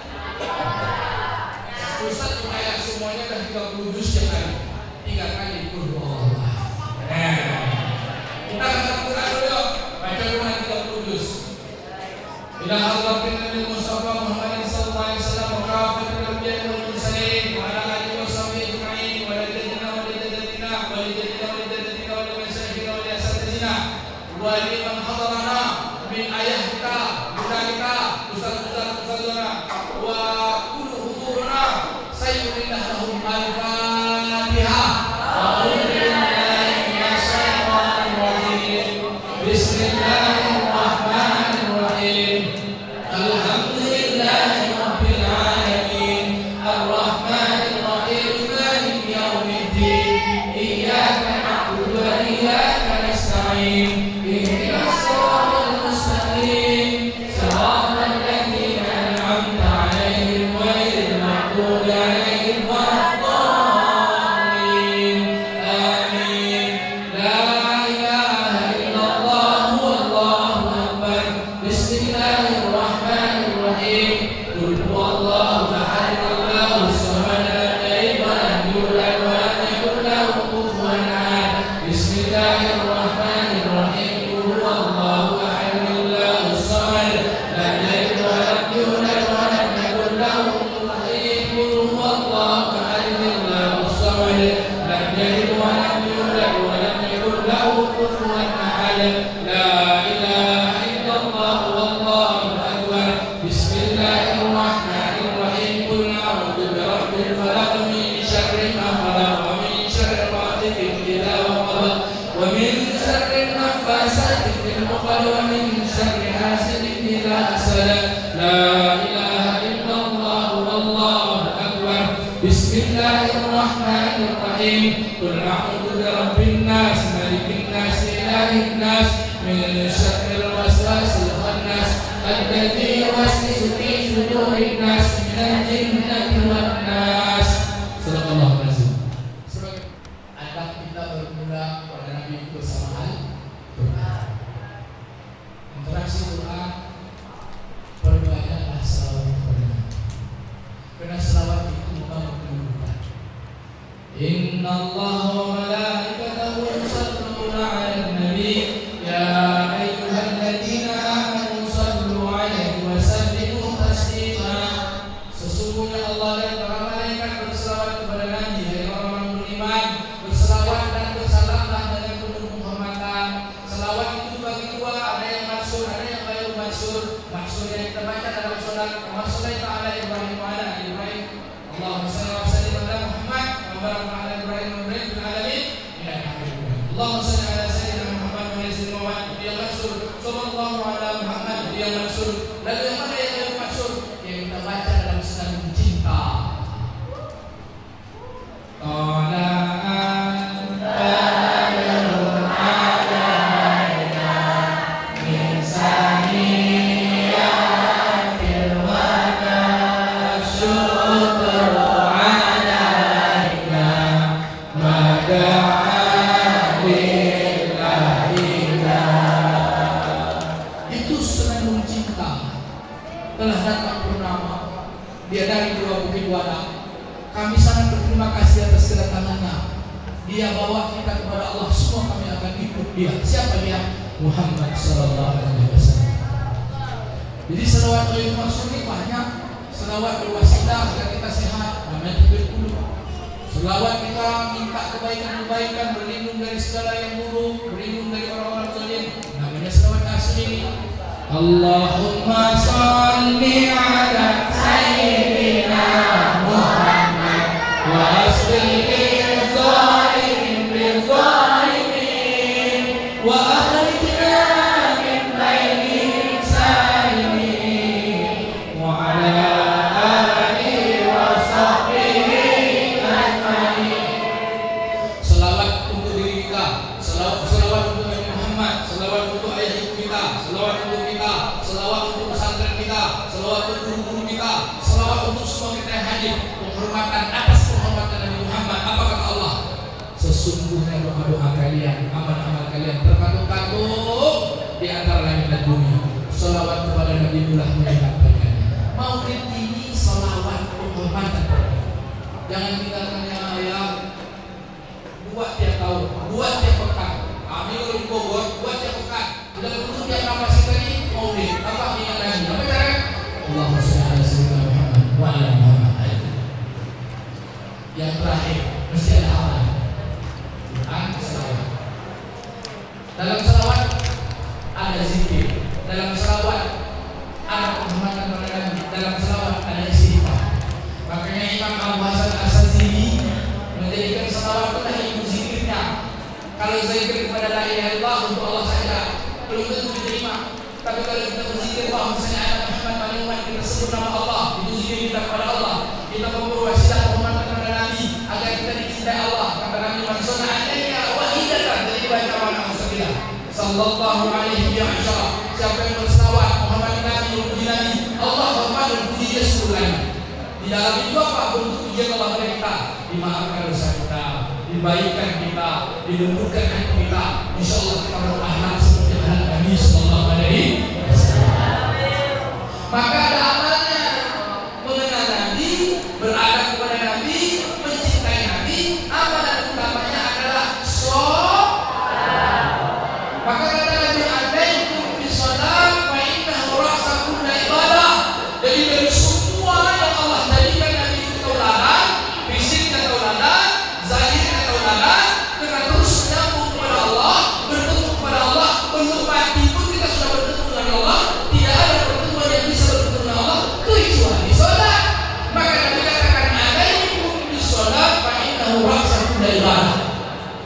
Ustaz kayak semuanya dah 30 dus yang ada. 3 kali berdoa. Kita baca Quran dulu. Baca Quran 30 dus. Ila hadratin Nabi Mustafa Muhammad sallallahu alaihi wasallam wa kafatul anbiya wal mursalin wa ala alihi wa sahbihi ajma'in wa la tajidna wa la tajidna wa la tajidna wa la tajidna wa la masyaykhina wa la asatidina wa liman hadarana min ayah kita, buddha kita, ustaz-ustaz wa kullu huduruna sayyidina lahum al-fatihah. Bismillahirrahmanirrahim. Alhamdulillahi rabbil alamin. Ar-Rahmanirrahim. Maliki yaumiddin. Iyyaka na'budu wa iyyaka nasta'in. Ihdinas siratal mustaqim. Siratal ladzina an'amta 'alaihim ghairil maghdubi 'alaihim waladdallin. Amin. La ilaha illallah wallahu akbar. Bismillahirrahmanirrahim. Qul huwallahu ahad, Allahus samad, lam yalid wa lam yulad wa lam yakul lahu kufuwan ahad. Bismillahirrahmanirrahim. Qul huwallahu ahad, Allahus samad, lam yalid wa lam yulad wa lam yakul lahu kufuwan ahad. Qul huwallahu ahad, Allahus samad, lam yalid wa lam yulad wa lam yakul lahu kufuwan ahad. La ilaha illallah wallahu akbar. Bismillahirrahmanirrahim. Qul a'udzu birabbil falaq min syarri ma khalaq wa min syarri ghasiqin idza waqab wa min syarri naffasati fil 'uqad wa min syarri hasidin idza hasad. La ilaha illallah wallahu akbar. Bismillahirrahmanirrahim. Qul a'udzu birabbin nas, malikin nas, ilahin nas, min syarril waswasil khannas, alladzi yuwaswisu fi sudurin nas, minal jinnati wan nas. Sallallahu alaihi wasallam. Sebagai adab kita bermula pada Nabi bersama doa. Interaksi doa, perbanyaklah selawat kepada Nabi. Karena selawat itu membangun kehidupan. Inna Allah wa malaikatahu yusalluna 'alan nabi ya ayyuhalladzina amanu sallu 'alaihi wa sallimu taslima. Sesungguhnya Allah dan para malaikat berselawat kepada Nabi, hai orang-orang beriman, berselawat dan bersalamlah dengan penuh penghormatan. Selawat itu bagi dua, ada yang maksud, ada yang ghairu maksud. Maksud yang kita baca dalam salat, wa sallallahu ala Ibrahim wa ala ali Ibrahim. Allahumma shalli wa sallim ala Muhammad wa barik ala Ibrahim wa ala alamin innaka Hamidum Majid. Allahumma shalli ala sayyidina Muhammad wa ala sayyidina Muhammad. Dia maksud sallallahu ala Muhammad, dia maksud. Lalu yang mana yang ghairu maksud? Yang kita baca dalam sedang cinta. Itu senandung cinta telah datang purnama. Dia dari dua bukit wadah. Kami sangat berterima kasih atas kedatangannya. Dia bawa kita kepada Allah. Semua kami akan ikut dia. Siapa dia? Muhammad sallallahu alaihi wasallam. Jadi selawat yang maksud ini banyak. Selawat berwasilah agar kita sehat, namanya juga. Selawat kita minta kebaikan-kebaikan, berlindung dari segala yang buruk, berlindung dari orang-orang zalim, namanya selawat asli. Allahumma shalli ala sayyidina Muhammad wa aslihi zalimin bil zalimin wa akhrijna min bainihim salimin wa ala alihi wa sahbihi ajma'in. Selawat untuk diri kita, selawat untuk sesungguhnya doa-doa kalian, amal-amal kalian terkatung-katung di antara langit dan bumi. Salawat kepada Nabi Mullah menyampaikannya. Maulid ini salawat penghormatan. Jangan tinggalkan yang ayam. Buat tiap tahun, buat tiap pekan. Kami kalau di Bogor, buat tiap pekan. Tidak perlu tiap kapasitas ini Maulid. Apa ingat lagi? Apa cara? Allahumma shalli ala sayyidina Muhammad wa ala Muhammad. Yang terakhir mesti ada amal. Salawat. Dalam salawat ada zikir. Dalam salawat ada penghormatan kepada Nabi. Dalam salawat ada istighfar. Makanya Imam Abu Hasan As-Sadzili menjadikan salawat itu adalah ilmu zikirnya. Kalau zikir kepada la ilaha illallah untuk Allah saja belum tentu diterima. Tapi kalau kita berzikir bahwa misalnya ada Muhammad Manuman, kita sebut nama Allah, itu zikir kita kepada Allah. Kita memberi wasilah penghormatan kepada Nabi agar kita dicintai Allah. Kata Nabi Muhammad alayya wahidatan, jadi baca wa na'udzubillah sallallahu alaihi wa sallam. Siapa yang berselawat menghormati Nabi, memuji Nabi, Allah hormat dan puji dia sebelumnya. Di dalam itu apa? Bentuk pujian Allah kepada kita, dimaafkan dosa kita, dibaikan kita, dilembutkan hati kita. Insyaallah kita berakhlak seperti akhlak Nabi sallallahu alaihi wasallam. Maka ada amalnya mengenal Nabi, beradab kepada Nabi, mencintai Nabi. Amalan utamanya adalah salat. Maka kata Nabi alaikum bisalat fa innahu ra'sa kulli ibadah. Jadi dari semua yang Allah jadikan Nabi itu tauladan, fisiknya tauladan, zahirnya tauladan, karena terus menyambung kepada Allah, bertemu kepada Allah, untuk mati pun kita sudah bertemu dengan Allah. Tidak ada pertemuan yang bisa bertemu dengan Allah kecuali salat. Maka Nabi katakan alaikum bisalat fa innahu ra'sa kulli ibadah.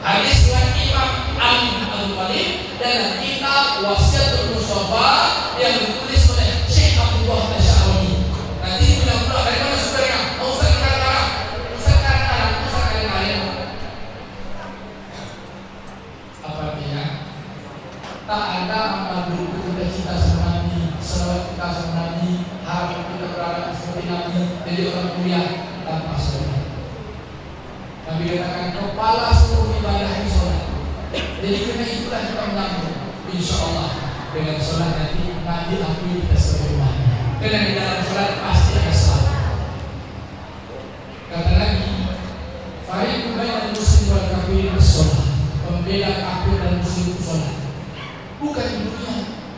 Hadis riwayat Imam Ali bin Abi Thalib dalam kitab Wasiatul Mustafa yang ditulis oleh Syekh Abdullah Asy'ari. Nanti mudah-mudahan dari mana sumbernya? Ustaz Karang, Ustaz Karang, Ustaz Karang. Apa artinya? Tak ada amal buruk kita cinta sama Nabi, selawat kita sama Nabi, harap kita berada seperti Nabi, jadi orang mulia tanpa salat. Nabi katakan kepala seluruh ibadah ini salat. Jadi karena itulah kita menyambung, insyaallah dengan salat nanti Nabi akui kita sebagai umatnya. Karena di dalam salat pasti ada salat. Kata Nabi, fariqun bainal muslim wal kafir as-salat. Pembeda kafir dan muslim salat. Bukan di dunia,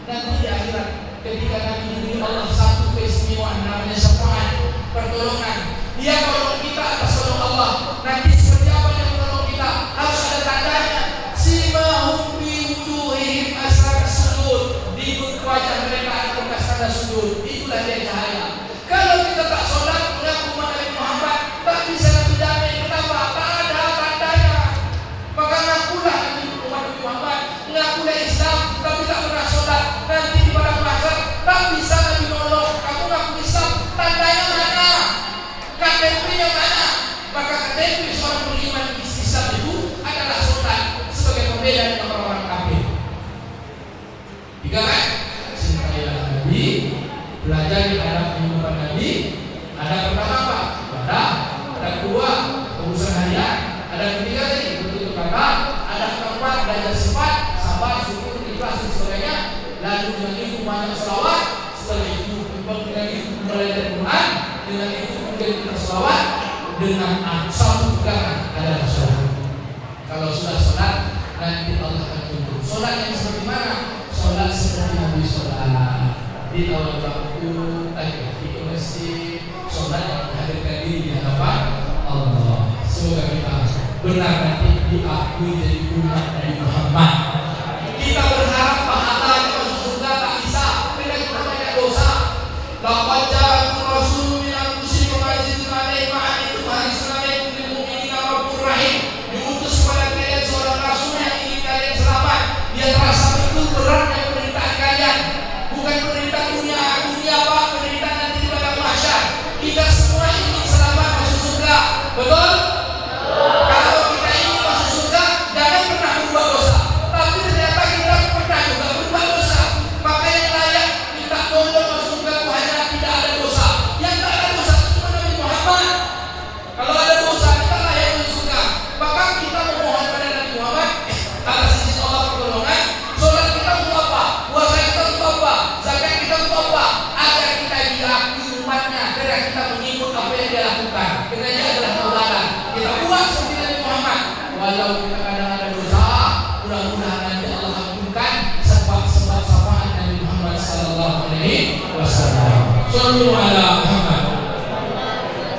nanti di akhirat ketika Nabi diberi Allah satu keistimewaan namanya syafaat, pertolongan. Dia tolong kita atas tolong Allah. Nanti seperti apa yang menolong kita? Harus ada tandanya. Simahum bi wujuhihim asar sujud. Di wajah mereka ada bekas tanda sujud. Itulah dia cahaya. Kalau kita tak solat mengaku Nabi Muhammad, tak bisa Nabi damai. Kenapa? Tak ada tandanya. Maka ngakulah Nabi Muhammad, ngakulah Islam, tapi tak pernah solat. Nanti di padang mahsyar tak bisa Nabi nolong. Kamu ngaku Islam, tandanya mana? KTP-nya mana? Maka KTP seorang beriman Islam itu adalah solat sebagai pembeda dengan orang-orang kafir. Tiga kan? Cintailah Nabi, belajar di dalam kehidupan Nabi. Ada pertama apa? Ibadah. Ada kedua urusan harian. Ada ketiga tadi bertutur kata. Ada keempat belajar sifat, sabar, syukur, ikhlas dan sebagainya. Lalu dengan itu banyak selawat. Setelah itu dengan itu belajar Quran. Dengan itu kemudian kita selawat. Dengan satu pegangan adalah sholat. Kalau sudah sholat, nanti Allah akan tunjuk. Sholat yang seperti mana? Sholat seperti Nabi sholat di awal waktu, di masjid. Sholat yang menghadirkan diri di hadapan Allah. Semoga kita benar nanti diakui jadi umat Nabi Muhammad. Kita berharap pahala masuk surga tak bisa, karena kita banyak dosa. Laqad ja'akum rasulun min anfusikum azizun 'alaihi ma 'anittum harisun 'alaikum bil mu'minina raufur rahim. Diutus kepada kalian seorang rasul yang ingin kalian selamat. Dia terasa betul beratnya penderitaan kalian. Bukan penderitaan dunia apa? Penderitaan nanti di padang mahsyar. Kita semua ingin selamat masuk surga. Betul? Kalau kita ingin masuk surga, jangan pernah berbuat kadang ada dosa, mudah-mudahan nanti Allah ampunkan sebab-sebab syafaat Nabi Muhammad sallallahu alaihi wasallam. Shallu ala Muhammad.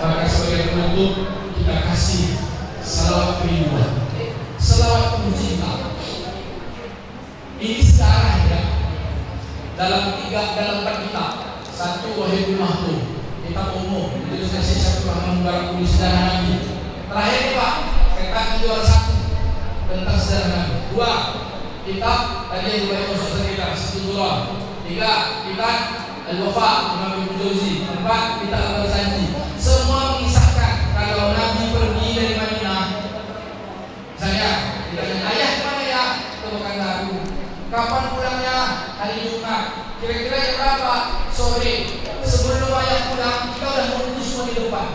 Maka sebagai penutup kita kasih salawat kerinduan, salawat pencinta. Ini sekarang ya, dalam 4 kitab. Satu Wahidul Mahfuz, kitab umum, itu kasih satu Rahman Mubarak Kudus sejarah Nabi. Terakhir nih Pak, kitab juara 1 tentang sejarah Nabi. 2 kitab tadi yang dibaca Ustaz kita, Situllah. 3 kitab Al-Wafa Imam Ibnu Jauzi. 4 kitab Al-Sanji. Semua mengisahkan kalau Nabi pergi dari Madinah, misalnya ditanya ayah kemana ya? Ke Pekanbaru. Kapan pulangnya? Hari Jumat. Kira-kira jam berapa? Sore. Sebelum ayah pulang, kita udah menunggu semua di depan.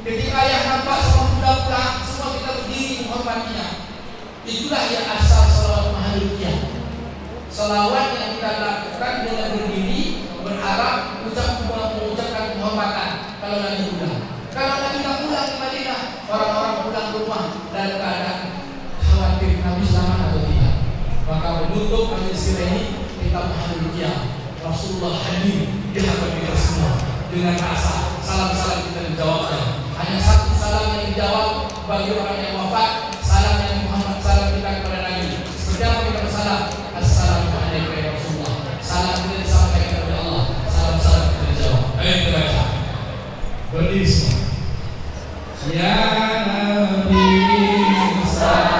Ketika ayah nampak sama kuda pulang, semua kita berdiri menghormatinya. Itulah yang asal salawat Mahalukiyah. Salawat yang kita lakukan dengan berdiri, berharap mengucapkan penghormatan kalau Nabi pulang. Kalau Nabi tak pulang ke Madinah, orang-orang pulang ke rumah dalam keadaan khawatir Nabi selamat atau tidak. Maka menutup majelis kita ini, kita Mahalukiyah. Rasulullah hadir di hadapan kita semua dengan rasa salam-salam kita dijawabkan. Hanya satu salam yang dijawab bagi orang yang wafat, salam yang Muhammad, salam kita kepada Nabi. Seperti apa kita bersalam? Assalamualaikum ya Rasulullah. Salam kita disampaikan kepada Allah, salam-salam kita dijawab. Ayo kita baca. Berdiri semua. Ya Nabi salam.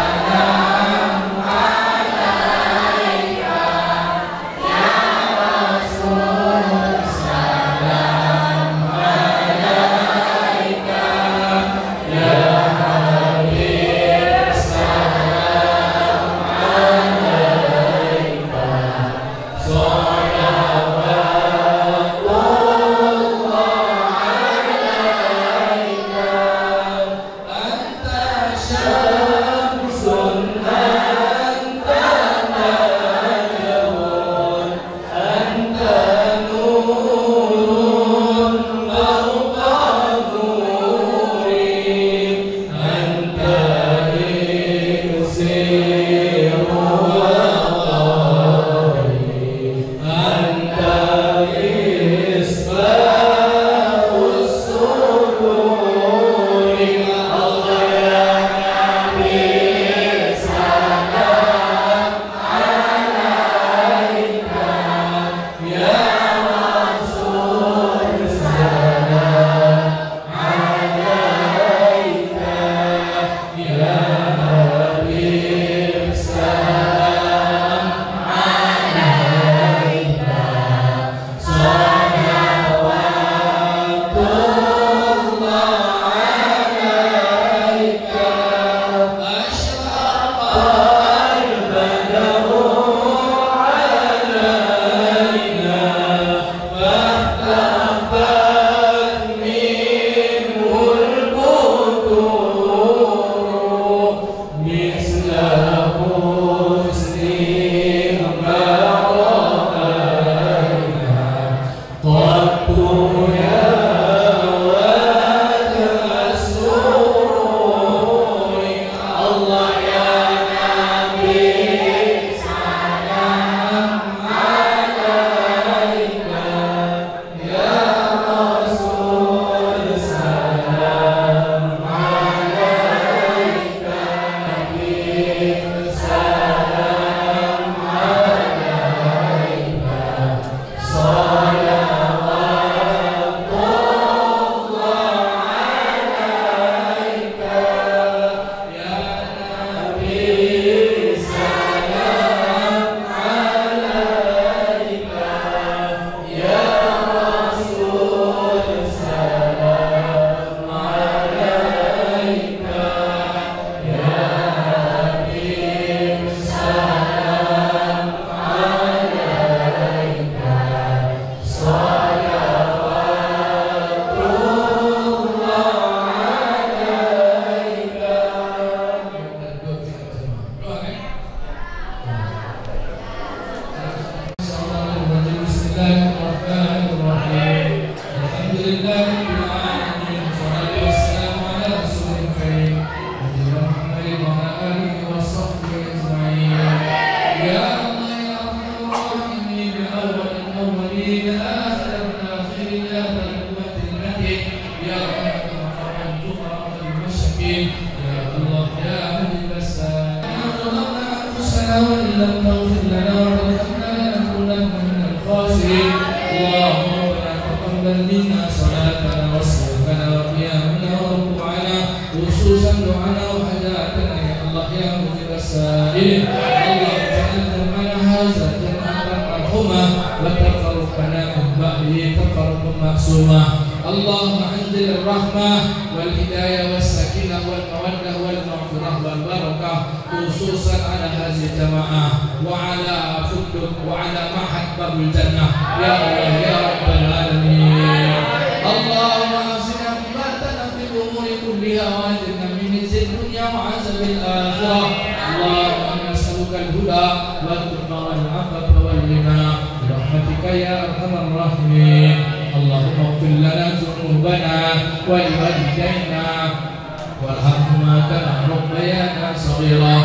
لم تغفر لنا وترحمنا لنكونن من الخاسرين. اللهم ربنا تقبل منا صلاتنا وصيامنا وقيامنا وركوعنا خصوصا دعانا وحاجاتنا يا الله يا مجيب السائلين. اللهم اجعل جمعنا هذا جمعا مرحوما وتفرقنا من بعده تفرقا معصوما. اللهم انزل الرحمة والهداية والسكينة والمودة والمغفرة والبركة خصوصا على هذه الجماعة وعلى فندق وعلى معهد باب الجنة يا الله يا رب العالمين. اللهم احسن عاقبتنا في الأمور كلها واجرنا من خزي الدنيا وعذاب الآخرة. اللهم نسألك الهدى والتقى والعفاف والغنى برحمتك يا أرحم الراحمين. اللهم اغفر لنا ذنوبنا ولوالدينا وارحمهما كما ربيانا صغيرا.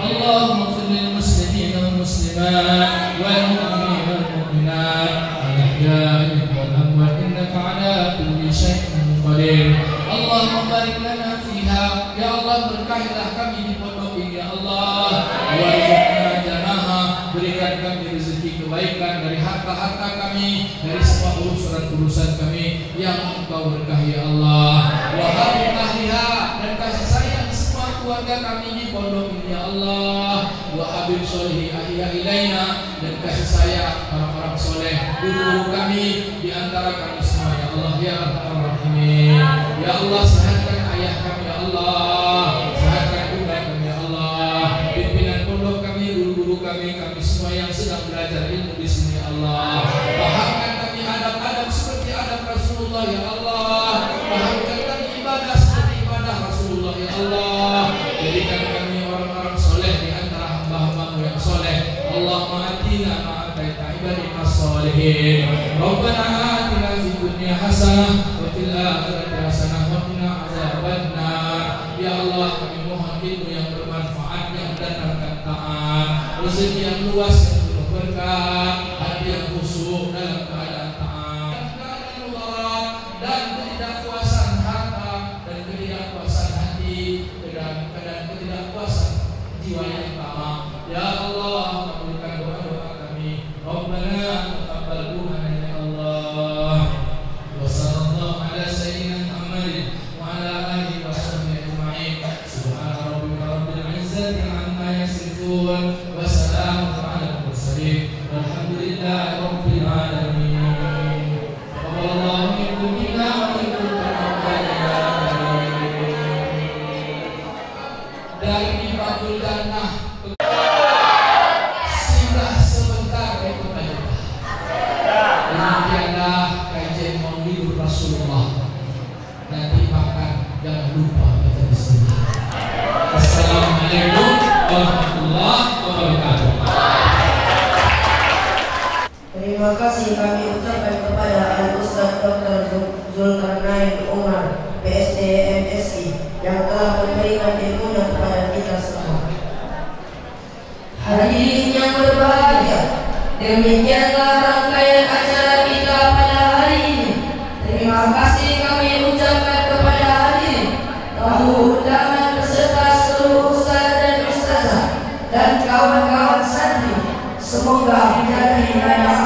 اللهم اغفر للمسلمين والمسلمات والمؤمنين والمؤمنات الأحياء والأموات إنك على كل شيء قدير. اللهم بارك لنا فيها ya Allah, berkahilah kami di pondok ini ya Allah. Warzuqna janaha, berikan kami rezeki kebaikan dari harta-harta kami, dari semua urusan-urusan kami yang Engkau berkahi ya Allah. Wa habib ahliha, dan kasih sayang semua keluarga kami di pondok ini ya Allah. Wa habib solihi ahliya ilaina, dan kasih sayang orang-orang soleh guru kami di antara kami semua ya Allah ya Arhamar Rahimin. Ya Allah, sehatkan ayah kami ya Allah, sehatkan bunda kami ya Allah, pimpinan pondok kami, guru-guru kami, kami semua yang sedang belajar ilmu di sini ya Allah. Pahamkan kami adab-adab seperti adab Rasulullah ya Allah. Pahamkan kami ibadah seperti ibadah Rasulullah ya Allah. Jadikan kami orang-orang soleh di antara hamba-hamba-Mu yang soleh. Allahumma atina ma'ataita ibadika sholihin. Rabbana atina fid dunya hasanah wa fil akhirati hasanah wa qina azabannar. Ya Allah, kami mohon ilmu yang bermanfaat, yang mendatangkan taat, rezeki yang luas yang penuh berkah, hati yang khusyuk dalam keadaan taat, dan ketidakpuasan harta dan ketidakpuasan hati dan ketidakpuasan jiwa yang tamak. Ya Allah, kabulkan doa-doa kami. Rabbana taqabbal du'ana ya Allah. Wa sallallahu ala sayyidina Muhammadin wa ala alihi wa sahbihi ajma'in. Subhana rabbika rabbil izzati amma yasifun wa salamun ala al-mursalin walhamdulillahi rabbil alamin. Wallahu minkum minna wa minkum dari Babul Jannah. Singgah sebentar di kota Jeddah. Demikianlah kajian Maulid Rasulullah. Nanti makan jangan lupa baca bismillah. Assalamualaikum warahmatullahi wabarakatuh. Terima kasih kami ucapkan kepada Al-Ustaz Dr. Zulkarnain Umar, PSD MSI, yang telah memberikan ilmunya kepada kita semua. Hadirin yang berbahagia, demikianlah rangkaian acara kita pada hari ini. Terima kasih kami ucapkan kepada hadirin, tamu undangan beserta seluruh ustaz dan ustazah dan kawan-kawan santri. Semoga menjadi ibadah